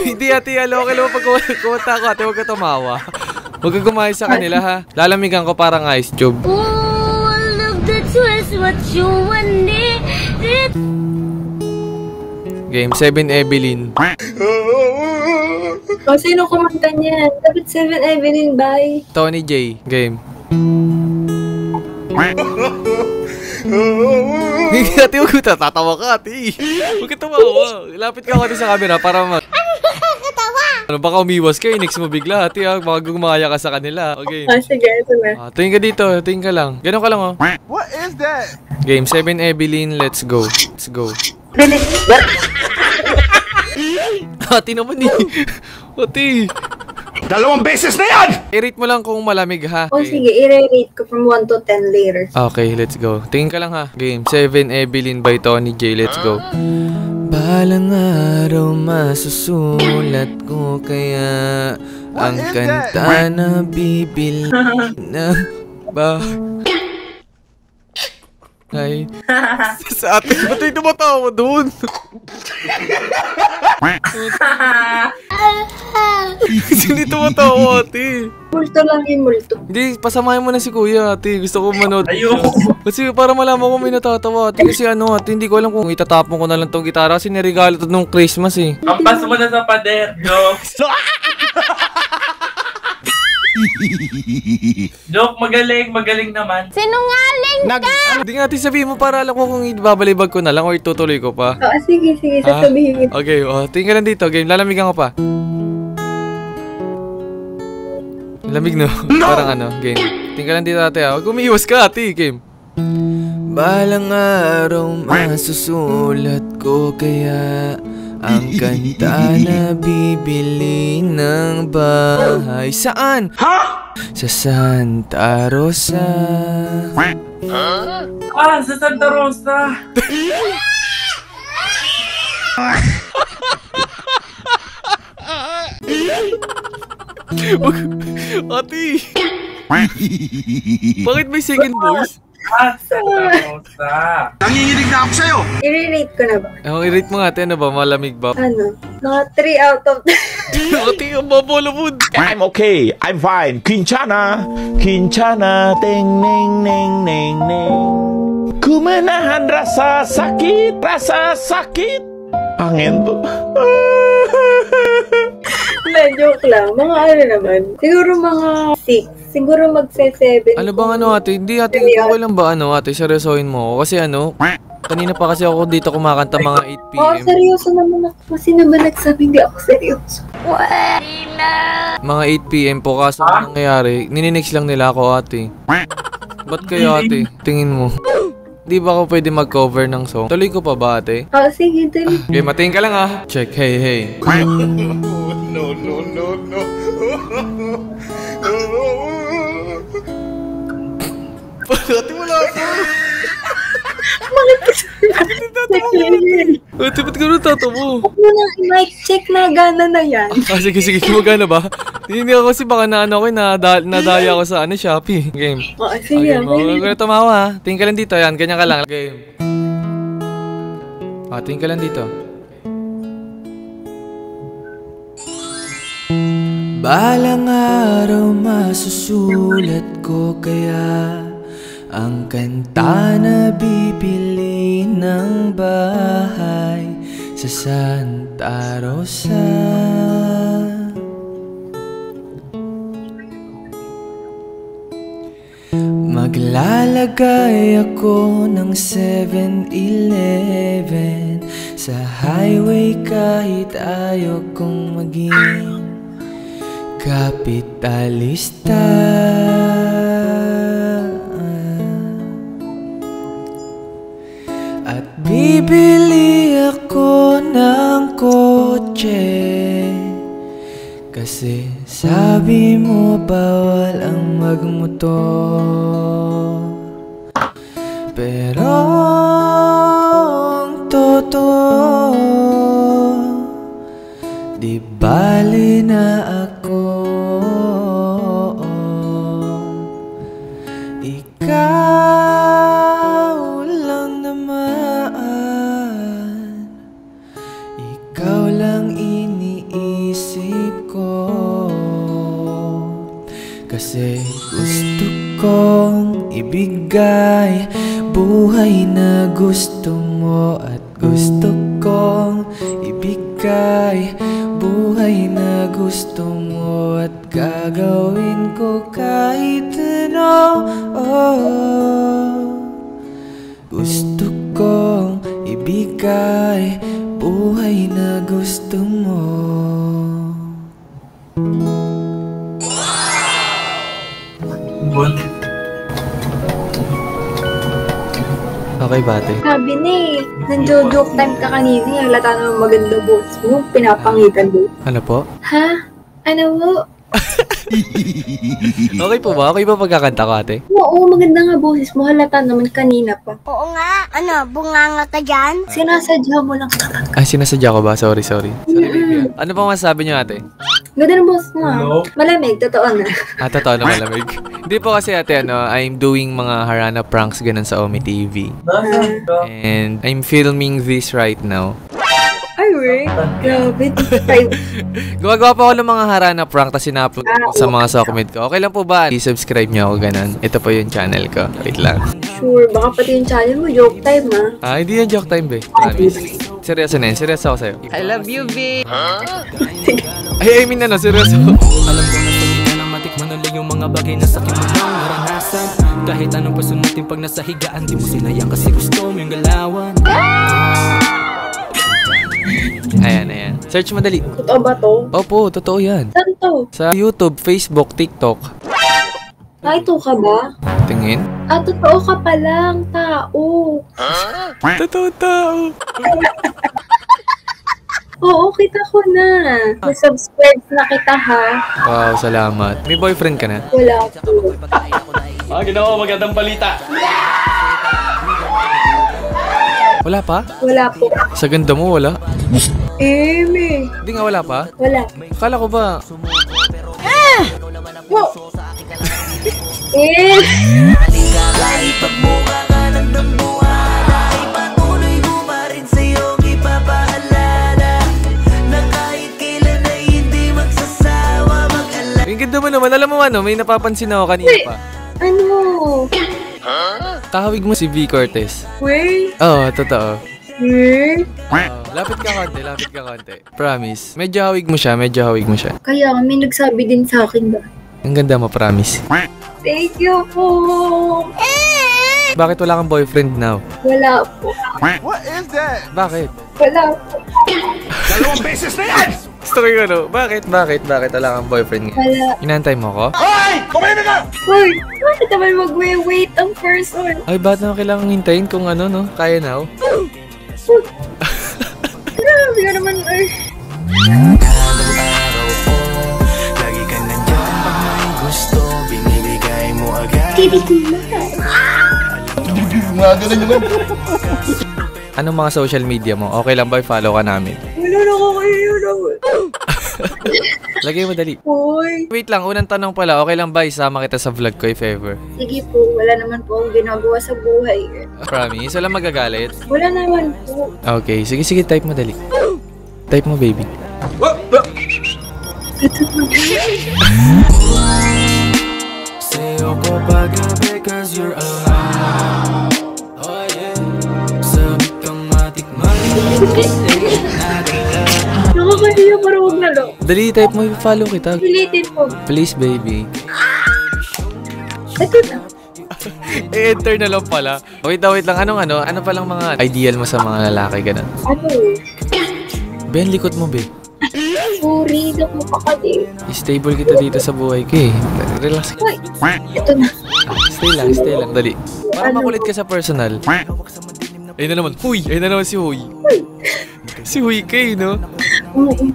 Hindi, ate, okay lang pag kumanta ako, ate, huwag ka tumawa. Huwag ka gumahay sa kanila, ha? Lalamigan ko parang ice cube. Oh, I love that was what you wanted. Game 7 Evelyn. O, sino kumanta niyan? Dapat 7 Evelyn, bye. Tony J. Game. Hindi, ate, huwag ka tatawa ka, ate. Huwag ka tumawa. Lapit ka ate sa camera para mag... Ano, baka umiwas ka, next mo bigla, ate, ha? Baka gumaya ka sa kanila. Okay. Sige, ito na. Tingin ka dito, tingin ka lang. Ganun ka lang, oh. What is that? Game 7 Evelyn, let's go. Let's go. Ate naman eh. Ate. 2 beses na yan! I-rate mo lang kung malamig, ha? O, sige, i-rate ko from 1 to 10 later. Okay, let's go. Tingin ka lang, ha? Game 7 Evelyn by Tony J, let's go. Balang araw masusulat ko kaya ang kanta na bibili na ba? Ay, sa atin, ba't yung tumatawa doon? Hindi tumatawa, ate. Multo lang yung multo. Hindi, pasamahin mo na si kuya, ate. Gusto ko manood. Ayoko. Kasi para malaman ko may natatawa, ate. Kasi ano, ate, hindi ko alam kung itatapon ko na lang tong gitara kasi niregalo to nung Christmas eh. Ampas mo na sa pader, joke. Joke, magaling naman. Sinungaling ka! Hindi nga, ate, sabihin mo para alam ko kung ibabalibag ko na lang o itutuloy ko pa. Oo, sige, sasabihin mo. Okay, tingin ka lang dito. Game, lalamigan ko pa. Lamig, no? Parang ano, game. Tingin ka lang dito, ate, ha? Huwag umiiwas ka, ate, game. Balang araw masusulat ko kaya ang kanta na bibili ng bahay. Saan? Ha? Sa Santa Rosa. Sa Santa Rosa. Ate! Bakit may second voice? Santa Rosa. Nanginginig na ako sa'yo! I-rate ko na ba? I-rate mo nga, ate, ano ba? Malamig ba? Ano? Mga 3 out of 10. Ate, ang babolabod! I'm okay. I'm fine. Quinchana. Quinchana. Ting, ning, ning, ning, ning. Kumanahan rasa sakit. Rasa sakit. Angin to. Joke lang. Mga ano naman. Siguro mga 6. Siguro magse-7. Ano bang ano, ate? Hindi, ate. Okay lang ba ano, ate? Seryosohin mo ako. Kasi ano, kanina pa kasi ako dito kumakanta mga 8 p.m. Oo, seryoso naman ako. Kasi naman nagsabi hindi ako seryoso. Mga 8 p.m. po, kaso anong nangyayari? Nininix lang nila ako, ate. Ba't kayo, ate? Tingin mo. Di ba ako pwede mag-cover ng song? Tuloy ko pa ba, ate? Oo, sige, tuloy. Okay, matingin ka lang, ah. Check, hey, hey. No. Ate, wala ako. Ate, ba't ka natatawa? Huwag mo nang i-mic check na gana na yan. Sige, gumagana ba? Hindi ako kasi baka naano ko, nadaya ako sa Shopee. Game. Oo, sige. Huwag ka na tumawa, ha? Tingin ka lang dito, yan. Ganyan ka lang. Game. Tingin ka lang dito. Balang araw masusulat ko kaya ang kanta na bibili ng bahay sa Santa Rosa. Maglalagay ako ng 7-Eleven sa highway kahit ayaw kong maging kapitalista. At bibili ako ng kotse kasi sabi mo bawal ang magmotor. Pero ang totoo, di bali na ako. Ikaw lang naman, ikaw lang iniisip ko. Kasi gusto kong ibigay buhay na gusto mo, at gusto kong ibigay buhay na gusto mo, at gagawin ko kahit ano. Gusto kong ibigay buhay na gusto mo. Okay, bate. Sabi ni, nanjo-joke time ka kanina. Halata naman maganda boss mo. Pinapangitan mo. Ano po? Ha? Ano mo? Okay po ba? Okay ba pagkakanta ko, ate? Oo, maganda nga boses mo. Halata naman kanina pa. Oo nga. Ano, bunganga ka dyan? Sinasadya mo lang. Ay, sinasadya ko ba? Sorry. Sorry, baby. Ano pa masasabi niyo, ate? Ganda ng boss mo. Malamig, totoo na. Totoo na malamig. Hindi po kasi, ate, I'm doing mga Harana pranks ganun sa Omi TV. And I'm filming this right now. Ay, wait. Grabe. Gumagawa pa ako ng mga Harana prank tapos ina-upload ko sa mga Sokmed ko. Okay lang po ba? I-subscribe niyo ako ganun. Ito po yung channel ko. Wait lang. Sure, baka pati yung channel mo, joke time ha. Hindi yan joke time, be. Promise. Seryoso na yun. Seryoso ako sa'yo. I love you, B. I mean seryoso. Alam ko na salita na matikman ulit yung mga bagay na sakit mo lang naranasan. Kahit anong pasunutin pag nasa higaan, di mo sinayang kasi gusto mo yung galawan. Ayan. Search madali. Totoo ba to? Opo, totoo yan. Saan to? Sa YouTube, Facebook, TikTok. Ito ka ba? Tingin? Totoo ka palang tao. Totoo tao. Oo, kita ko na. Subscribe na kita ha. Wow, salamat. May boyfriend ka na? Wala po. Ginawa, magandang balita. Wala pa? Wala po. Sa ganda mo, wala? Eme. Hindi nga wala pa? Wala. Akala ko ba? Wow. Ang ganda mo naman. Alam mo ano, may napapansin ako kanina pa. Ano? Kahawig mo si V. Cortez. Wait. Oo, totoo. Wait. Lapit ka konti. Promise. Medyo hawig mo siya. Kaya may nagsabi din sa akin ba? Ang ganda mo, promise. Thank you po. Bakit wala kang boyfriend now? Wala po. What is that? Bakit? Wala po. Dalawang beses na yan! Gusto ko yun, ano? Bakit wala kang boyfriend ngayon? Wala. Inantay mo ko? Hoy! Kumain ka! Uy, bakit naman mag-wait ang person? Ay, ba't naman kailangan hintayin kung ano, no? Kaya na, oh. Grabe ka naman, ay. Lagi ka nandyan pag may gusto, binibigay mo agad. Titig mo Mga ganun naman. Anong mga social media mo? Okay lang ba i-follow ka namin? Wala na ko kayo naman. Lagay mo dali. Uy. Wait lang, unang tanong pala, okay lang ba isama kita sa vlog ko if ever? Sige po, wala naman po akong ginagawa sa buhay. Promise? Wala magagalit? Wala naman po. Okay, sige, type mo dali. Type mo, baby. Sa'yo ko pagabi cause you're alive. Oh yeah. Sabi kang matikman. Nakakahiya, parang huwag na lang. Dali, type mo, i-follow kita. Pilitin po. Please, baby. Ito na. I-enter na lang pala. Wait lang. Ano palang mga ideal mo sa mga lalaki, ganun? Ano? Ben, likot mo, be. Sorry, mo pa kasi. Stable kita dito sa buhay ko eh. Relax ka. Ito na. Stay lang, dali. Para makulit ka sa personal. Ayun na naman. Ayun na naman si Huy. Si Huy kay, no?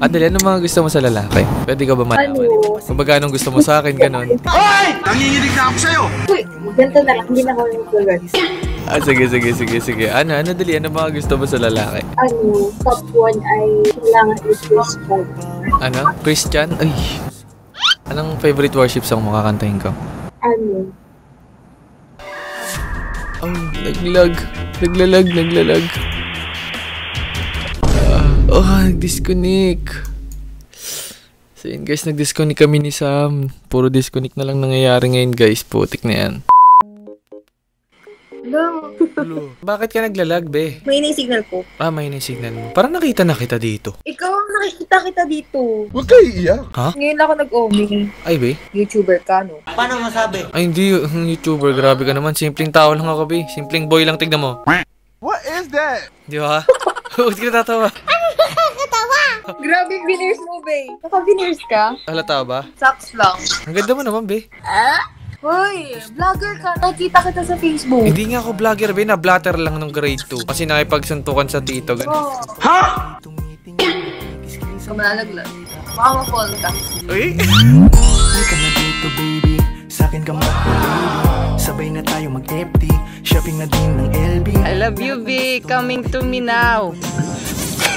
Dali, ano mga gusto mo sa lalaki? Pwede ka ba malaman? Kumbaga, anong gusto mo sa akin, ganon? Hoy! Nanginginig na ako sa'yo! Uy, ganito na lang. Hindi na ako yung tulad. Sige. Ano, dali, ano mga gusto mo sa lalaki? Top 1 ay kailangan i-Christian. Ano? Christian? Ay. Anong favorite worship song mo kakantahin ko? Naglalag. Nag-disconnect. So yun guys, nag-disconnect kami ni Sam. Puro disconnect na lang nangyayari ngayon guys. Putik na yan. Hello. Bakit ka naglalag, be? May signal ko. May signal mo. Parang nakita na kita dito. Ikaw ang nakikita kita dito. Huwag kayo iiyak. Ha? Ngayon ako nag-oming. Ay, be? YouTuber ka, no? Paano masabi? Ay, hindi. YouTuber. Grabe ka naman. Simpleng tao lang ako, be. Simpleng boy lang. Tignan mo. What is that? Di ba? Huwag ka natatawa. Grabe, veneers mo, be. Naka-veneers ka? Halata ba? Socks lang. Ang ganda mo naman, be. Hoy, vlogger ka. Nakita kita sa Facebook. Hindi nga ako vlogger, be. Na-blatter lang nung grade 2. Kasi nakipagsuntukan sa tito. Ha? Ka malalaglag. Baka ma-fall ka. Uy? Hindi ka na dito, baby. Sa'kin ka mag-baby. Sabay na tayo mag-FT. Shopping na din ng LB. I love you, B. Coming to me now.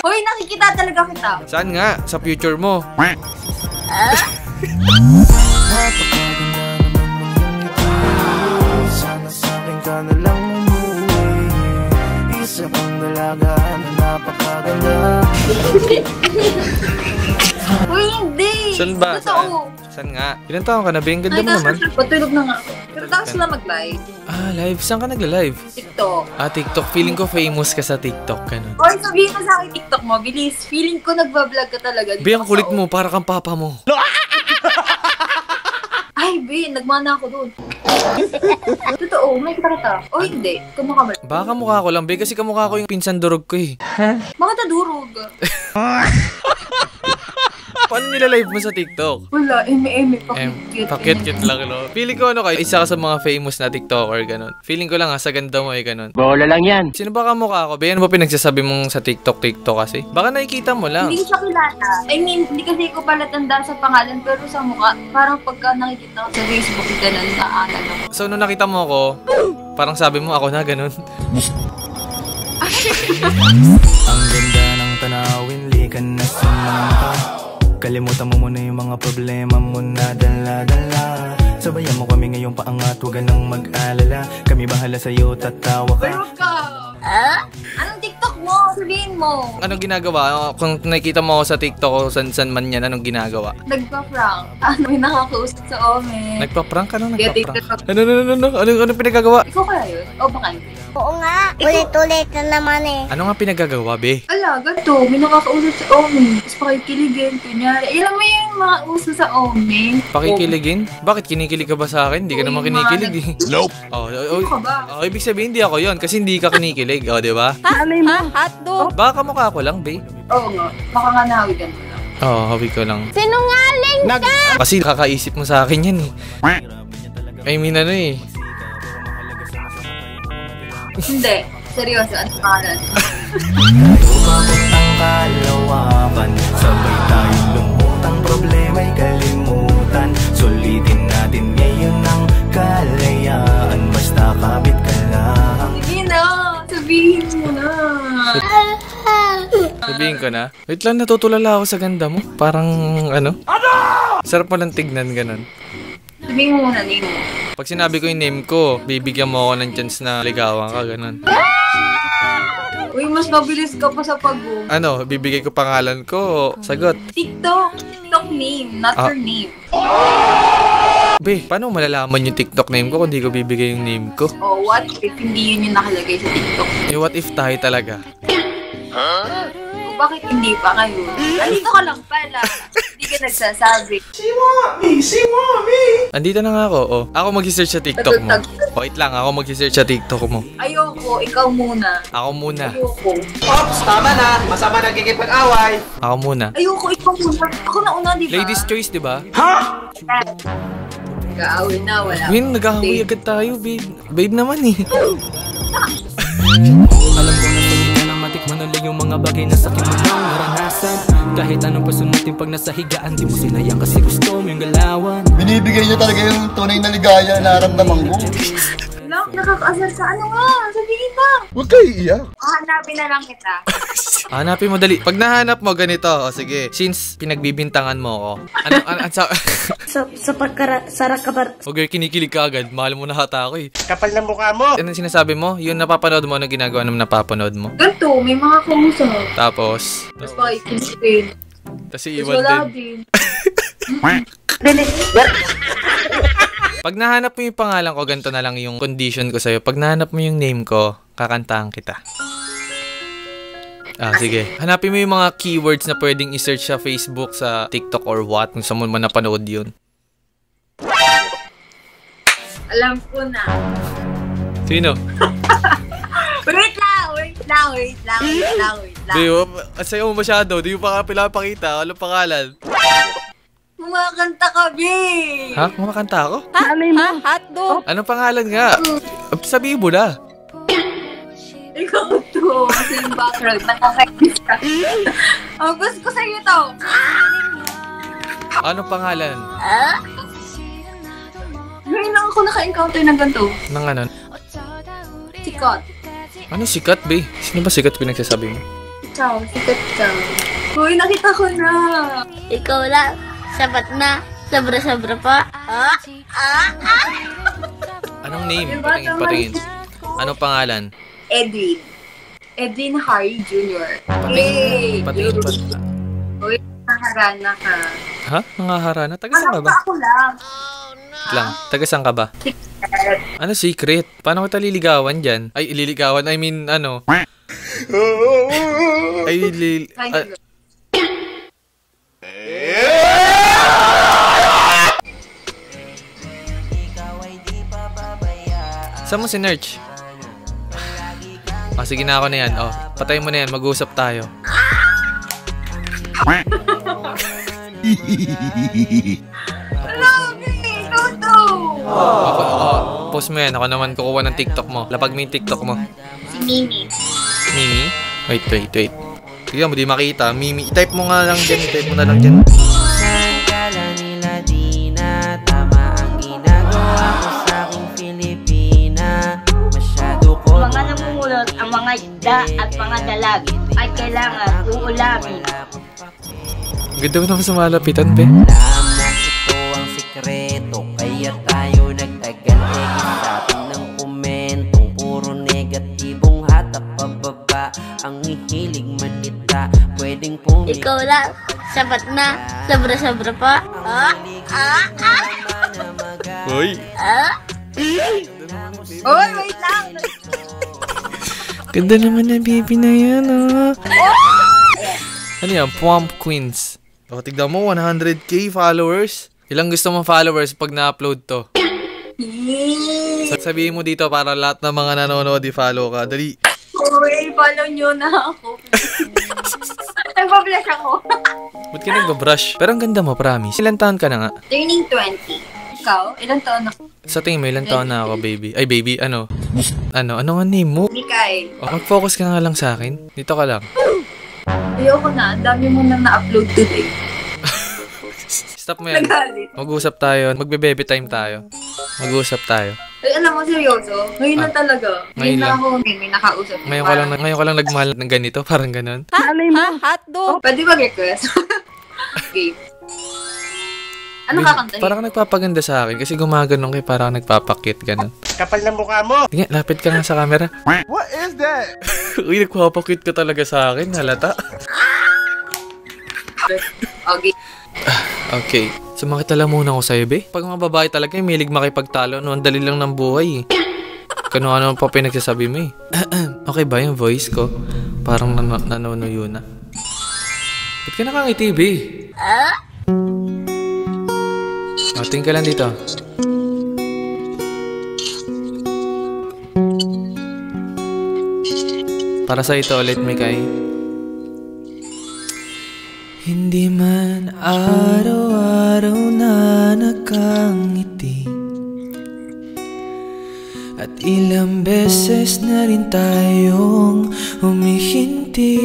Hoy, nakikita talaga kita. Saan nga? Sa future mo. Sana sa'kin ka na lang umuwi. Isa pang dalaga na napakaganda. Uy, hindi. Saan ba? Totoo. Saan nga? Ilan taon ka na, be? Ang ganda mo naman. Patulog na nga ako. Pero tapos na mag-live. Live? Saan ka nagla-live? TikTok. TikTok. Feeling ko famous ka sa TikTok. Ganun. Hoy, sabihin mo sa akin TikTok mo, bilis. Feeling ko nagbablog ka talaga. Be, ang kulit mo. Para kang papa mo. Ay, be, nagmana ako doon. Totoo, may kita. O hindi, kamukha mo. Baka mukha ko lang, be. Kasi kamukha ko yung pinsan durog ko eh. Mga tadurog. Paano nila-live mo sa TikTok? Wala, pakit-cute. Pakit-cute lang, no? Feeling ko, isa ka sa mga famous na TikToker, ganun. Feeling ko lang, sa ganda mo, ganun. Bola lang yan. Sino ba kamukha ko? Be, ano ba pinagsasabi mong sa TikTok kasi? Baka nakikita mo lang. Hindi ko siya kilala. I mean, hindi kasi ko pala tanda sa pangalan, pero sa mukha, parang pagka nakikita ko sa Facebook, ganun, naaalala ko. So, nung nakita mo ako, parang sabi mo ako na, ganun. Ang ganda ng tanawin, likan na sumaka. Kalimutan mo muna yung mga problema mo na dala-dala. Sabayan mo kami ngayong paangat, huwag nang mag-alala. Kami bahala sa'yo, tatawa ka. Pero ka! Anong TikTok mo? Sabihin mo. Anong ginagawa? Kung nakikita mo ako sa TikTok o san man yan, anong ginagawa? Nagpa-prank. May nakaka-host sa Ome. Nagpa-prank? Anong nagpa-prank? Ano? Anong pinagagawa? Ikaw kaya yun? O baka hindi? Oo nga, ulit-ulit na naman eh. Ano nga pinagagawa, be? Ala, ganito. May nakakausap sa Ome. Tapos pakikiligin. Kunyari. Alam mo yung mga uso sa Ome? Pakikiligin? Bakit kinikilig ka ba sa akin? Hindi ka naman kinikilig eh. Nope. Ano ka ba? Ibig sabihin hindi ako yon kasi hindi ka kinikilig. Di ba? Hotdog. Baka mukha ko lang, be. Oo nga. Baka nga nahawigan mo lang. Hawi ko lang. Sinungaling ka! Kasi kakaisip mo sa akin yan eh. I mean ano eh. Hindi. Seryoso. Ano pangalan? Umabot ang kalawakan, sabay tayong lumutang, problema'y kalimutan. Sulitin natin ngayon ang kalayaan, basta kapit ka lang. Sige na. Sabihin mo na. Sabihin ko na. Wait lang, natutulala ako sa ganda mo. Parang ano? Sarap mo lang tignan ganun. Sabihin mo muna, name mo. Pag sinabi ko yung name ko, bibigyan mo ako ng chance na ligawan ka, ganun. Uy, mas mabilis ka pa sa pag-go. Ano, bibigay ko pangalan ko, sagot. TikTok. TikTok name, not your name. Be, paano malalaman yung TikTok name ko kung di ko bibigay yung name ko? Oh, what if hindi yun yung nakalagay sa TikTok? What if tayo talaga? bakit hindi pa ngayon? Andito ka lang pala. Hindi ka nagsasabi. Si Mommy! Andito na nga ako, oh. Ako mag-search sa TikTok mo. Wait lang, ako mag-search sa TikTok mo. Ayoko, ikaw muna. Ako muna. Ayoko. Ops, tama na. Masama nagkikipag-away. Ako muna. Ayoko, ikaw muna. Ako na una, di ba? Ladies choice, di ba? Ha? Nag-aaway na, wala. Win, nag-aaway agad tayo, babe. Babe naman eh. Alam ko na sa hindi na matikman ulit yung mga bagay na sakit mo nang naranasan. Kahit anong pasunutin pag nasa higaan, di mo sinayang kasi gusto mo yung galawan. Binibigay niyo talaga yung tunay na ligaya na naramdaman ko. Lang, nakakaasar sa ano nga? Sabihin na. Huwag kayo iiyak. Hanapin na lang kita. Hanapin mo dali. Pag nahanap mo ganito, o sige. Since pinagbibintangan mo ako. Sa pagkasara ka ba? Okay, kinikilig ka agad. Mahal mo na hata ako eh. Kapal ng mukha mo. Ano sinasabi mo? Yung napapanood mo, ano ginagawa naman napapanood mo? Ganto, may mga kausap. Tapos? Tapos pakikinig. Tapos Tapos iiwan wala din. din. Pag nahanap mo yung pangalan ko, ganito na lang yung condition ko sa'yo. Pag nahanap mo yung name ko, kakantahan kita. Sige. Hanapin mo yung mga keywords na pwedeng i-search sa Facebook, sa TikTok, or what, kung saan mo man napanood yun. Alam ko na. Sino? Wait lang. Diyo, sa'yo mo masyado. Di mo pa pinapakita. Anong pangalan? Kumakanta ka, B! Ha? Kumakanta ako? Hotdog! Anong pangalan nga? Sabihin mo na. Ikaw to. Kasi yung background, nakakainis ka. Ang gusto ko sa'yo to. Anong pangalan? Ngayon lang ako naka-encounter ng ganito. Nang ano? Sikat. Ano sikat, be? Sino ba sikat pinagsasabi mo? Ciao, sikat ka. Uy, nakita ko na. Ikaw lang. Sapat na. Sobra-sobra pa. Anong name? Diba, Patingin. Anong pangalan? Edwin Harry Jr. Patingin. Uy, nakaharana ka. Ha? Nangaharana? Taga saan ka ba? Ako lang. Taga saan ka ba? Secret. Ano secret? Paano kita liligawan dyan? Ay, liligawan? I mean, ano? Saan mo sinerch? Sige na ako na yan. Patayin mo na yan. Mag-uusap tayo. Post mo yan. Ako naman kukuha ng TikTok mo. Lapag mo yung TikTok mo. Si Mimi. Mimi? Wait. Tignan mo, di makita. Mimi. I-type mo nga lang dyan. I-type mo na lang dyan. Kala nila di na tama ang ginagawa ko sa aking Pilipina. Masyado ko Mga namumulot ang mga isda at mga dalag ay kailangan uulamin. Ganda mo naman sa malapitan, be. alam na ito ang sikreto. Kaya tayo nagtagal sabi ng komentong puro negatibong hatap pababa. Ang hihilig manita pwedeng pumili. Ikaw lang. Sapat na. Sobra-sobra pa. Hoy. Uy, wait lang. Ganda naman na baby na yan, Ano yan? Plump Queens. Tignan mo, 100k followers. Ilang gusto mong followers pag na-upload to? Sabihin mo dito para lahat ng mga nanonood i-follow ka. Dali. Uy, follow nyo na ako. Nagpa-flash ako. Ba't ka nag-brush? Pero ang ganda mo, promise. Ilang taon ka na nga? Turning 20. Ikaw, ilang taon ako? Sa tingin mo, ilang taon na ako, baby? Ay, baby, ano? Ano nga name mo? Mikael. Mag-focus ka nga lang sa akin. Dito ka lang. Ayoko na. Ang dami mo nang na-upload today. Stop mo yan. Nagalit. Mag-usap tayo. Magbe-baby time tayo. Mag-usap tayo. Ay, alam mo, seryoso? Ngayon na talaga. Ngayon na lang. ako, may nakausap. Ngayon ko lang nagmahal ng ganito. Parang ganun. Hotdog! Pwede mag-request? Okay. Ano kakanta niyo? Parang nagpapaganda sa akin kasi gumaganong kayo parang nagpapakit. Ganun. Kapal ng mukha mo. Tingnan, lapit ka nga sa camera. What is that? Uy, nagpapakit ka talaga sa akin. Halata. Okay. Okay. Sumakit lang muna ako sa'yo, be. Pag mga babae talaga, milig makipagtalo. Ang dali lang ng buhay, Kano-ano pa pinagsasabi mo, Okay ba yung voice ko? Parang nanonoyo na. Ba't ka nakangiti, B? O, tingin ka lang dito. Para sa ito ulit, Mikay. Hindi man araw-araw na nakangiti, at ilang beses na rin tayong humihinti.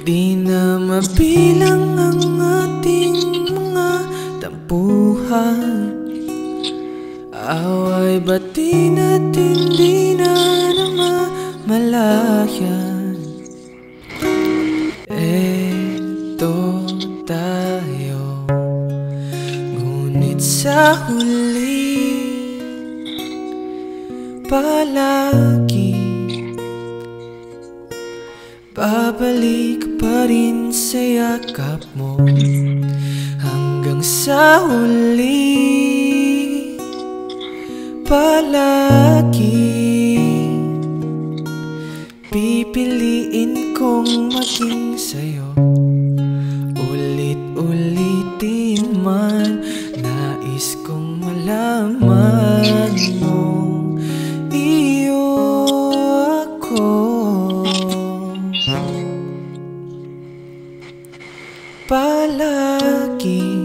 Di na mabilang ang ating mga tampuhan. Away ba't di natin di na namamalayan? Eto tayo, ngunit sa huli palagi babalik pa rin sa yakap mo. Hanggang sa huli palagi pipiliin kong maging sa'yo. Ulit-ulitin man, nais kong malaman mo, iyo ako. Palagi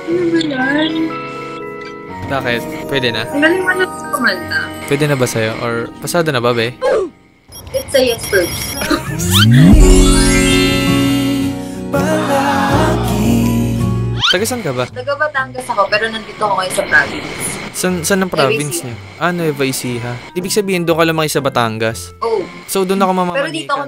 Ano ba yan? Bakit? Pwede na? Ang galing mo na kumanta. Pwede na ba sa'yo? Or pasado na ba, be? It's a yes first. Taga saan ka ba? Taga Batangas ako, pero nandito ako ngayon sa province. Saan ang province niyo? Nueva Ecija. Ibig sabihin, doon ka lamang sa Batangas? Oo. So, doon ako mamamanika. Pero dito ako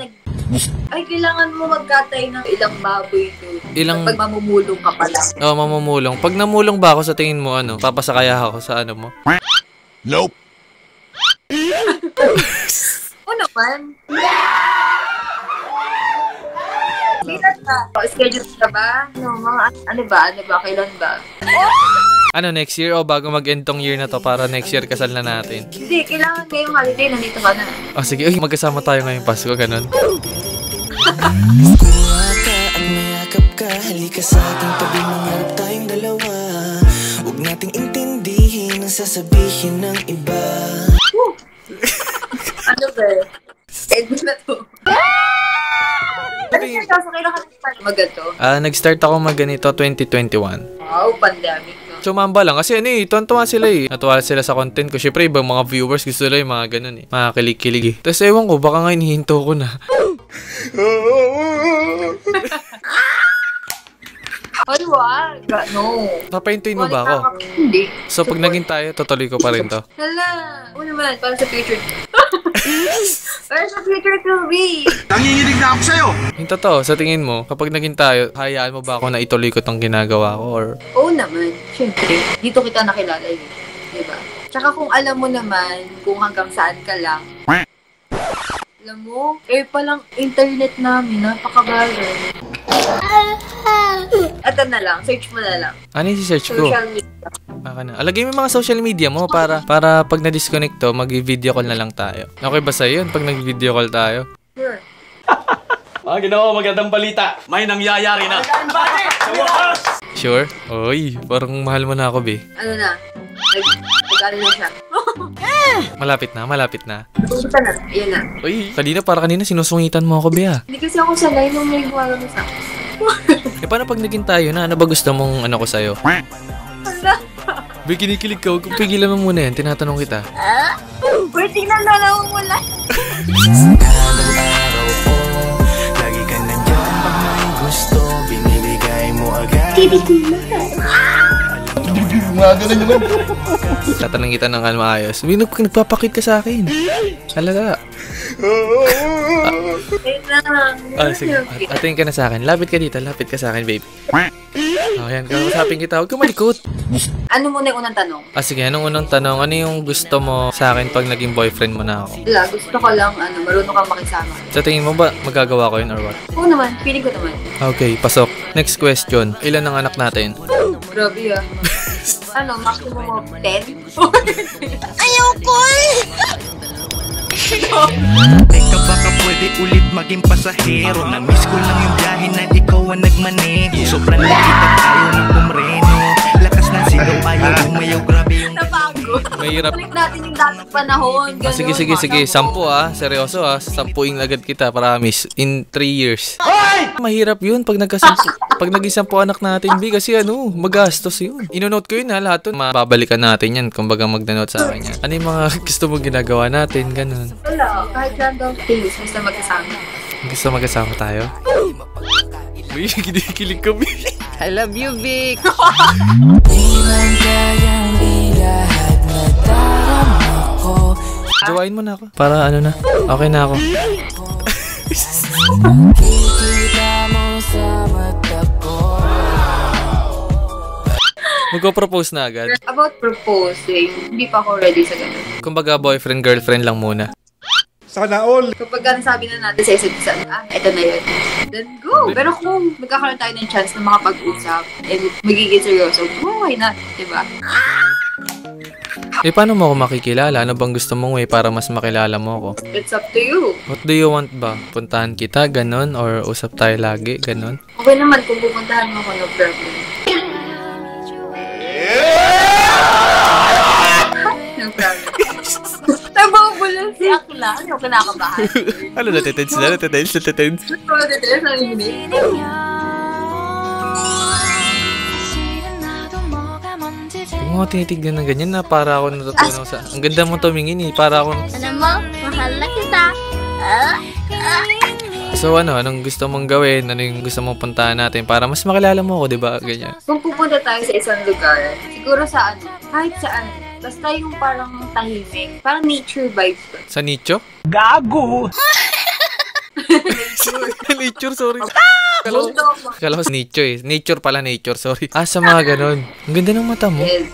Ay, kailangan mo magkatay ng ilang baboy doon. Ilang... Pag mamumulong ka pala. Oo, mamumulong. Pag namulong ba ako sa tingin mo, papasakaya ako sa ano mo? Nope. Oo naman. Bilat ka. Schedule ka ba? Ano ba? Kailan ba? Ano, next year o bago mag-end tong year na to para next year kasal na natin? Hindi, kailangan ngayong holiday, nandito ka na. Sige, magkasama tayo ngayong Pasko, ganun. Kuha ka at mayakap ka, halika sa ating tabi, mangarap tayong dalawa. Huwag nating intindihin ang sasabihin ng iba. Ano ba? End na to. Ano siya, kaso kailan ka nag-start mag-gato? Nag-start ako mag-ganito 2021. Wow, pandemic. Sumamba lang kasi tuwan-tuwa sila eh. Natuwa sila sa content ko. Syempre, ibang mga viewers gusto nila yung mga ganun eh. Mga kilig-kilig eh. Tapos ewan ko, baka nga hinihinto ko na. Ay, wag. No. Papahintuin mo ba ako? Hindi. So, pag naging tayo, tutuloy ko pa rin to. Hala. Oo naman, para sa future. Para sa future to be. Nanginginig na ako sa'yo! Yung totoo, sa tingin mo, kapag naging tayo, hayaan mo ba ako na ituloy ko tong ginagawa ko? Or... Oo naman. Siyempre, dito kita nakilala eh. Diba? Tsaka kung alam mo naman kung hanggang saan ka lang. Alam mo, palang internet namin, napakabagal. Ito na lang, search mo na lang. Ano yung search ko? Social media. Alagay mo yung mga social media mo para pag na-disconnect to, mag-video call na lang tayo. Okay ba sa'yo yun pag nag-video call tayo? Sure. Ginoo, magandang balita. May nangyayari na. Sure? Oy, parang mahal mo na ako, be. Ano na? Nag-ano na siya. Malapit na. Pupunta na. Ayan na. Uy, kanina sinusungitan mo ako, be, ah. Hindi kasi ako sanay nung may gumala mo sa akin. Paano pag naging tayo na? Ano ba gusto mong ko sa'yo? Wala. Be, kinikilig ka. Huwag kong pigilan mo muna yan. Tinatanong kita. Uy, tingnan na lang mo wala. Lagi ka nandiyan pag may gusto, binibigay mo agad. Titigil na. Mga ganun naman. Tatanong kita ng ano maayos. Nagpapakit ka sa akin. Talaga. Sige. Atingin ka na sa akin. Lapit ka dito. Lapit ka sa akin, baby. Ayan, kausapin kita. Huwag ka malikot. Ano muna yung unang tanong? Sige, anong unang tanong? Ano yung gusto mo sa akin pag naging boyfriend mo na ako? Wala, gusto ko lang, marunong kang makisama. Sa tingin mo ba, magagawa ko yun or what? Oo naman, feeling ko naman. Okay, pasok. Next question. Ilan ang anak natin? Grabe maximum of 10? Ayoko Teka baka pwede ulit maging pasahero. Na-miss ko lang yung biyahe na ikaw ang nagmaneho. Sobrang nakita tayo ng pumreno. Lakas ng sigaw, ayaw bumayaw, grabe yung Nabago. Mahirap. Balik natin yung dating panahon. Sige. 10 Seryoso 10 agad kita, promise. In 3 years. Mahirap yun pag pag naging 10 anak natin, B. Kasi magastos yun. Inonote ko yun lahat yun. Mababalikan natin yan. Kumbaga magdanote sa akin yan. Ano yung mga gusto mong ginagawa natin? Ganun. Wala, kahit random things. Basta magkasama. Gusto magkasama tayo? Uy, kinikilig kami. I love you, Vic. Jawain mo na ako. Para ano na. Okay na ako. Magpo-propose na agad. About proposing, hindi pa ako ready sa ganun. Kumbaga boyfriend, girlfriend lang muna. Sana all. Kapag nasabi na natin sa isa't isa, eto na yun. Then go! Pero kung magkakaroon tayo ng chance na makapag-usap and magiging seryoso, why not? Diba? Paano mo ako makikilala? Ano bang gusto mong way para mas makilala mo ako? It's up to you. What do you want ba? Puntahan kita, ganon? Or usap tayo lagi, ganon? Okay naman kung pupuntahan mo ako, no problem. No problem. Nababulan si Akla. Ano kinakabahan? Ano natitens na? Natitens? Natitens na rin. Yung mga tinitignan ng ganyan na para ako natutunan sa... Ang ganda mo tumingin para ako... Ano mo? Mahal na kita. So anong gusto mong gawin? Ano yung gusto mong puntahan natin para mas makilala mo ako, diba? Ganyan. Kung pupunta tayo sa isang lugar, siguro sa kahit saan, basta yung parang tahimik, parang nature vibes. Sa nicho? Gago! Nature, sorry. Kala ko sa nicho Nature pala, nature, sorry. Sa mga ganon. Ang ganda ng mata mo. Yes.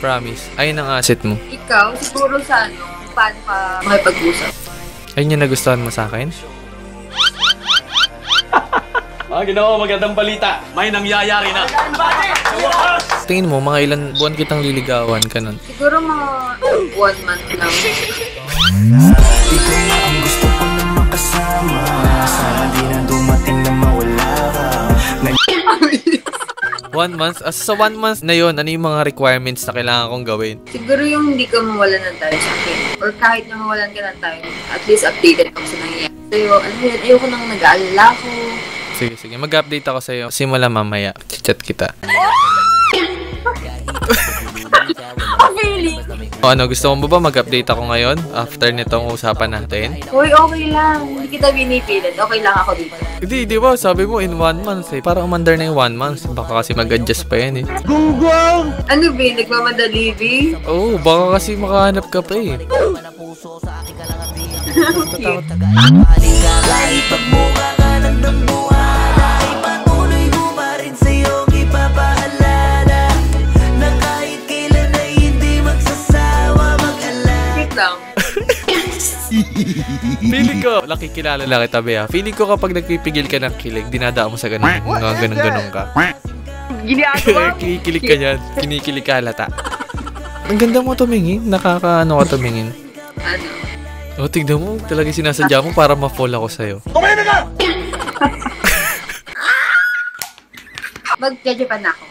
Promise. Ayun ang asset mo. Ikaw, siguro sa paano ka makipag-usap? Ayun yung nagustuhan mo sa akin? Ginawa, magandang balita. May nangyayari na. Tingin mo, mga ilan buwan kitang liligawan ka nun? Siguro mga 1 month lang. Ikaw na ang gusto ko na makasama. Sana di na dumating na mawala ka. 1 month? Sa 1 month na yun, ano yung mga requirements na kailangan kong gawin? Siguro yung hindi ka mawalan ng time sa akin. Or kahit na mawalan ka ng time, at least updated ako sa nangyayari. So, ayoko nang nag-aalala ko. Sige. Mag-update ako sa'yo. Simula mamaya. Chat kita. Gusto mo ba mag-update ako ngayon? After nitong usapan natin? Uy, okay lang. Hindi kita binipilit. Okay lang ako dito. Hindi, di ba? Sabi mo in 1 month Para umandar na yung 1 month. Baka kasi mag-adjust pa yan Gunggong! Ano ba? Nagmamadali, B? Oo, baka kasi makahanap ka pa eh. Feeling ko, nakikilala lang kita, Bea. Feeling ko kapag nagpipigil ka ng kilig, dinadaan mo sa ganun. Ganun ka. Kinikilig ka yan. Kinikilig ka halata. Ang ganda mo tumingin. Nakakaano ka tumingin. Ano? Tignan mo. Talagang sinasadya mo para ma-fall ako sa'yo. Kumain ka! Mag-Japan na ako.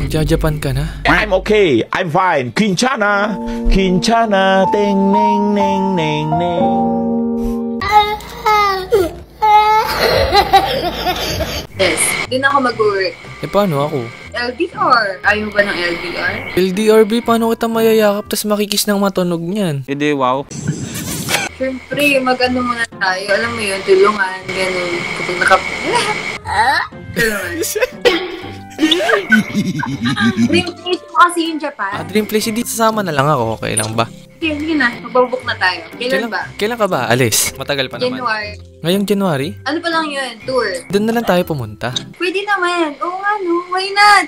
Magja-Japan ka na? I'm okay. I'm fine. Kinchana. Kinchana. Ting, ning, ning, ning, ning. Yes. Doon ako mag-work. Paano ako? LDR. Ayaw ba ng LDR? LDRB, paano kita mayayakap tas makikis ng matunog niyan? Hindi, wow. Siyempre, mag-ano muna tayo. Alam mo yun, tulungan, ganun. Kapag tulungan. Dream place mo kasi yung Japan. Dream place, hindi sasama na lang ako. Okay lang ba? Sige na. Magbabook na tayo. Kailan ba? Kailan ka ba alis? Matagal pa naman. January. Ngayong January? Ano pa lang yun? Tour. Doon na lang tayo pumunta. Pwede naman. Oo nga no. Why not?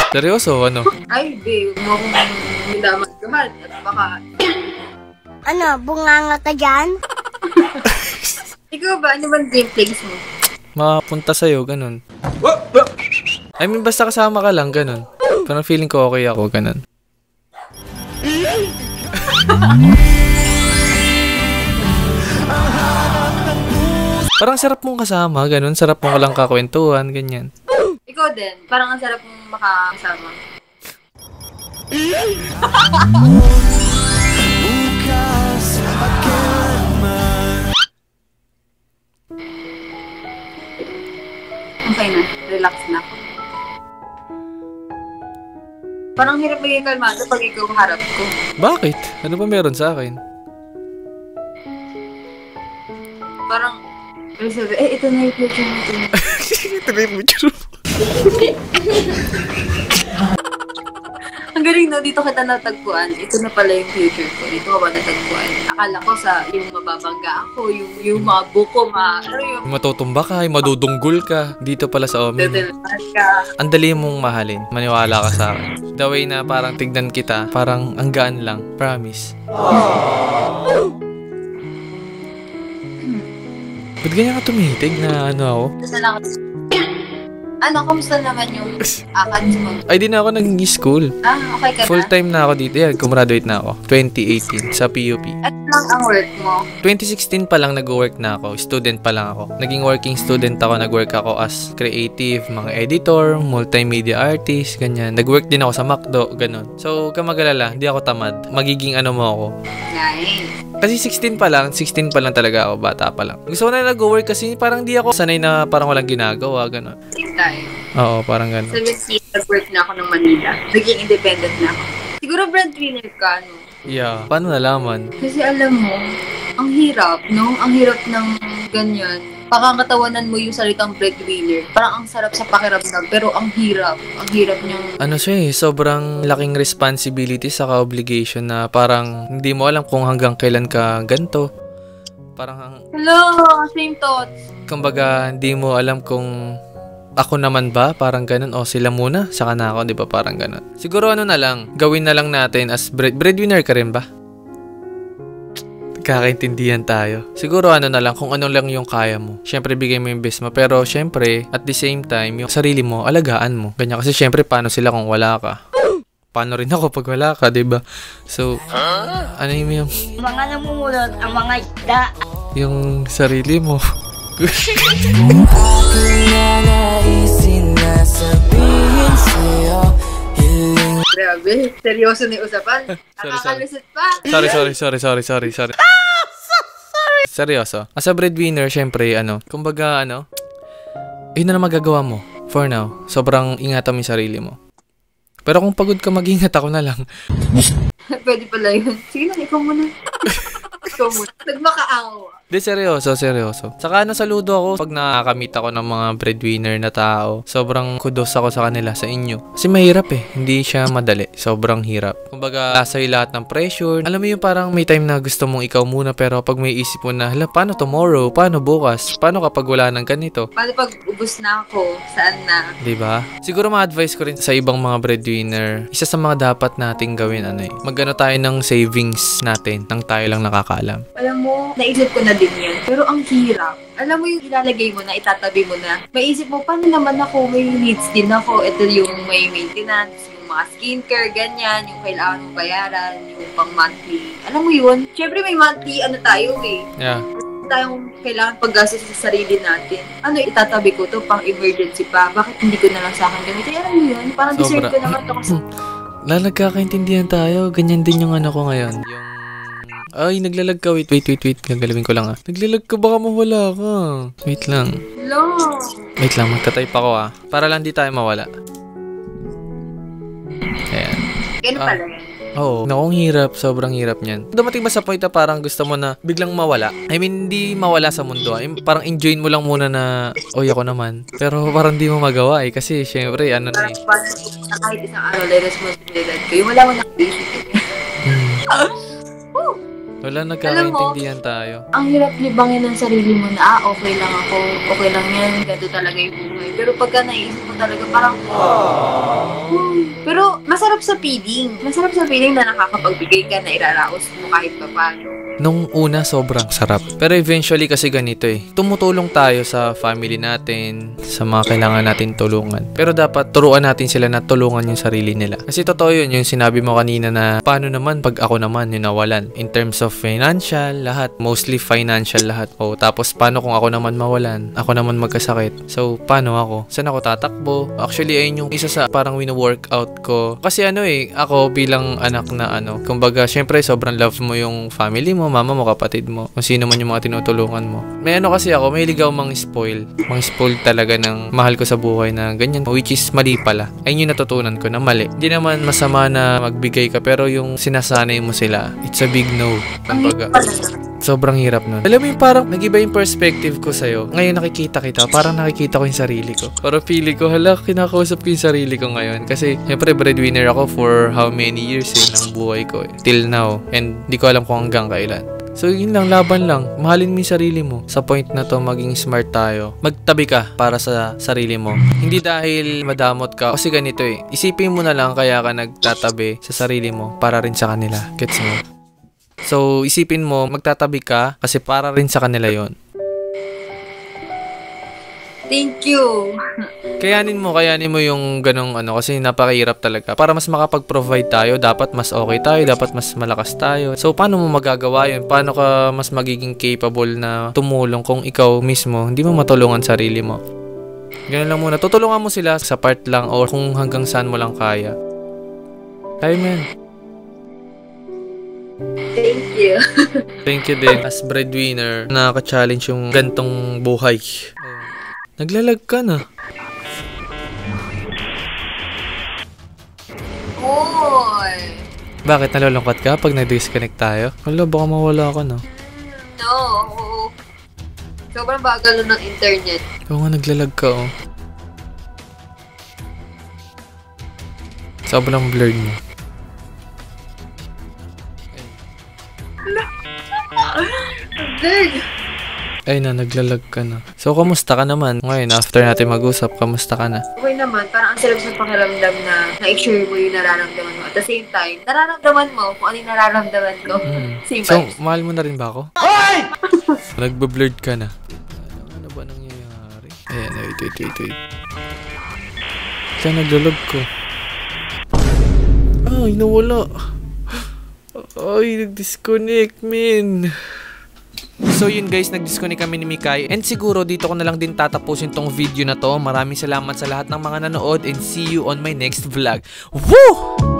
Seryoso, ano? Ay, babe. Huwag mo akong nilamagkahan. At baka... Ano, bunganga ka dyan? Ikaw ba? Ano bang dream place mo? Makapunta sa'yo, ganun. I mean, basta kasama ka lang, ganun. Parang feeling ko okay ako, ganun. Parang sarap mong kasama, ganun. Sarap mong lang kakwentuhan, ganyan. Ikaw din. Parang ang sarap mong makakasama. Okay na. Relax na. Parang hirap maging kalmado pag ikaw harap ko. Bakit? Ano ba meron sa akin? Parang, sabi, ito na yung future mo. Ito na yung future mo. Ang galing no, dito kita natagpuan. Ito na pala yung future ko. Dito ka ba natagpuan? Akala ko sa yung mababangga ako, yung mga buko, yung Matutumba ka, madudunggol ka. Dito pala sa Omin. tutulas ka. Ang dali mong mahalin. Maniwala ka sa akin. The way na parang tignan kita, parang ang gaan lang. Promise. Ba't ganyan ka tumitig na ano ako? Ano, kamusta naman yung akad mo? Ay, di na ako naging school. Okay ka na? Full-time na ako dito. Yan, gumraduate na ako. 2018 sa PUP. At lang ang work mo? 2016 pa lang nag-work na ako. Student pa lang ako. Naging working student ako. Nag-work ako as creative, mga editor, multimedia artist, ganyan. Nag-work din ako sa McDo, ganun. So, kamagalala, hindi ako tamad. Magiging ano mo ako. Nice. Kasi 16 pa lang talaga ako, bata pa lang. Gusto ko na nag-work kasi parang di ako sanay na parang walang ginagawa, gano'n. Same tayo. Oo, parang gano'n. 17, nag-work na ako ng Manila. Naging independent na ako. Siguro breadwinner ka, no? Yeah. Paano nalaman? Kasi alam mo, ang hirap, no? Ang hirap ng ganyan. Pakakatawanan mo yung salitang breadwinner. Parang ang sarap sa pakiramdam, pero ang hirap. Ang hirap niyang... Ano siya sobrang laking responsibility saka obligation na parang hindi mo alam kung hanggang kailan ka ganito. Parang Hello! Same thoughts. kumbaga, hindi mo alam kung ako naman ba, parang ganun, o sila muna, saka na ako, di ba, parang ganun. Siguro ano na lang, gawin na lang natin as breadwinner ka rin ba? Kakaintindihan tayo. Siguro ano na lang, kung ano lang yung kaya mo. Siyempre, bigay mo yung best mo. Pero, siyempre, at the same time, yung sarili mo, alagaan mo. Ganyan. Kasi, siyempre, paano sila kung wala ka? Paano rin ako pag wala ka, diba? So, ano yung... Mga namumulot ang mga isda. Yung sarili mo. Kung aking nanaisin na sabihin sa'yo, hiling... Grabe, seryoso na yung usapan. Nakakalusot pa. Sorry. Seryoso. As a breadwinner, syempre, kumbaga, yun na magagawa mo. For now, sobrang ingatan mo yung sarili mo. Pero kung pagod ka, mag-ingat ako na lang. Pwede pala yun. Sige na, ikaw muna. Ikaw muna. Nagmakaawa. Di, seryoso. Saka saludo ako pag nakakamit ako ng mga breadwinner na tao. Sobrang kudos ako sa kanila, sa inyo. Kasi mahirap Hindi siya madali. Sobrang hirap. Kumbaga, sa'yo lahat ng pressure. Alam mo yung parang may time na gusto mong ikaw muna, pero pag may isip mo na, paano tomorrow? Paano bukas? Paano kapag wala ng ganito? Paano pag ubus na ako? Saan na? Diba? Siguro ma-advise ko rin sa ibang mga breadwinner, isa sa mga dapat nating gawin, magano tayo ng savings natin nang tayo lang nakakaalam. Alam mo, naisip ko na din yan. Pero ang hirap. Alam mo yung ilalagay mo na, itatabi mo na. Maisip mo, paano naman ako? May needs din ako. Ito yung may maintenance, yung mga skincare, ganyan, yung kailangan mong bayaran, yung pang monthly. Alam mo yun? Siyempre may monthly tayo Yeah. Tayong kailangan paggastos sa sarili natin. Itatabi ko to pang emergency pa. Bakit hindi ko na lang sa akin gamitin? Alam mo yun? Parang deserve ko naman to kasi. Nagkakaintindihan tayo. Ganyan din yung ko ngayon. Ay, naglalag ka. Wait. Gagalawin ko lang Naglalag ka, baka mawala ka. Wait lang. Hello. Wait lang, magta-type ako Para lang di tayo mawala. Ayan. Ganun pala yan. Oo. Naku, hirap. Sobrang hirap niyan. Dumating ba sa point na parang gusto mo na biglang mawala? I mean, hindi mawala sa mundo. Parang enjoyin mo lang muna na, oy, ako naman. Pero parang di mo magawa eh. Kasi, syempre, ano na eh. Kahit isang responsibilidad ko. Yung wala mo na-basic. Wala, nagkakaintindihan tayo. Ang hirap libangin ng sarili mo na, okay lang ako, okay lang yan, ganito talaga yung buhay. Pero pagka naisip mo talaga, parang, pero masarap sa feeling. Masarap sa feeling na nakakapagbigay ka na iraraos mo kahit pa paano. Nung una, sobrang sarap. Pero eventually kasi ganito eh. Tumutulong tayo sa family natin, sa mga kailangan natin tulungan. Pero dapat turuan natin sila na tulungan yung sarili nila. Kasi totoo yun, yung sinabi mo kanina na paano naman pag ako naman yung nawalan. In terms of financial, lahat. Mostly financial lahat. O tapos paano kung ako naman mawalan? Ako naman magkasakit. So, paano ako? Saan ako tatakbo? Actually, ayun yung isa sa parang wino-workout ko. Kasi ano eh, ako bilang anak na ano, kumbaga, syempre sobrang love mo yung family mo, mama mo, kapatid mo, kung sino man yung mga tinutulungan mo. May ano kasi ako, may ligaw mang-spoil talaga ng mahal ko sa buhay na ganyan, which is mali pala. Ayun yung natutunan ko na mali. Hindi naman masama na magbigay ka, pero yung sinasanay mo sila, it's a big no. Kumbaga, sobrang hirap nun. Alam mo yung parang nag-iba yung perspective ko sa'yo. Ngayon nakikita kita, parang nakikita ko yung sarili ko. Parang feeling ko, hala, kinakausap ko yung sarili ko ngayon. Kasi, syempre, breadwinner ako for how many years ng buhay ko till now. And di ko alam kung hanggang kailan. So, yun lang, laban lang. Mahalin mo yung sarili mo. Sa point na to, maging smart tayo. Magtabi ka para sa sarili mo. Hindi dahil madamot ka. Kasi ganito eh. Isipin mo na lang kaya ka nagtatabi sa sarili mo para rin sa kanila. Gets mo? So, isipin mo, magtatabi ka kasi para rin sa kanila yon. Thank you. Kayanin mo yung ganong ano kasi napakahirap talaga. Para mas makapag-provide tayo, dapat mas okay tayo, dapat mas malakas tayo. So, paano mo magagawa yun? Paano ka mas magiging capable na tumulong kung ikaw mismo hindi mo matulungan sarili mo? Ganun lang muna. Tutulungan mo sila sa part lang or kung hanggang saan mo lang kaya. Kaya man. Thank you. Thank you din. As breadwinner, nakaka-challenge yung gantong buhay. Naglalag ka na. Oy. Bakit nalulungkot ka pag nag-disconnect tayo? Wala, baka mawala ka na. No. Sobrang bagal ng internet. Oo nga, naglalag ka oh. Sobrang blurred mo. Blurred. Ay na, naglalag ka na. So, kamusta ka naman? Ngayon, after natin mag-usap, kamusta ka na? Okay naman, parang ang sarap sa pakiramdam na na-share mo yung nararamdaman mo. At the same time, nararamdaman mo kung ano yung nararamdaman ko. Same So, vibes. mahal mo na rin ba ako? Hoy! Nagbe-blurred ka na. Ano ba nangyayari? Ayan, wait. Kaya naglalag ko. Ay, nawala. Ay, nag-disconnect, min. So yun guys, nag-disconnect kami ni Mikay. And siguro dito ko na lang din tatapusin tong video na to. Maraming salamat sa lahat ng mga nanood and see you on my next vlog. Woo!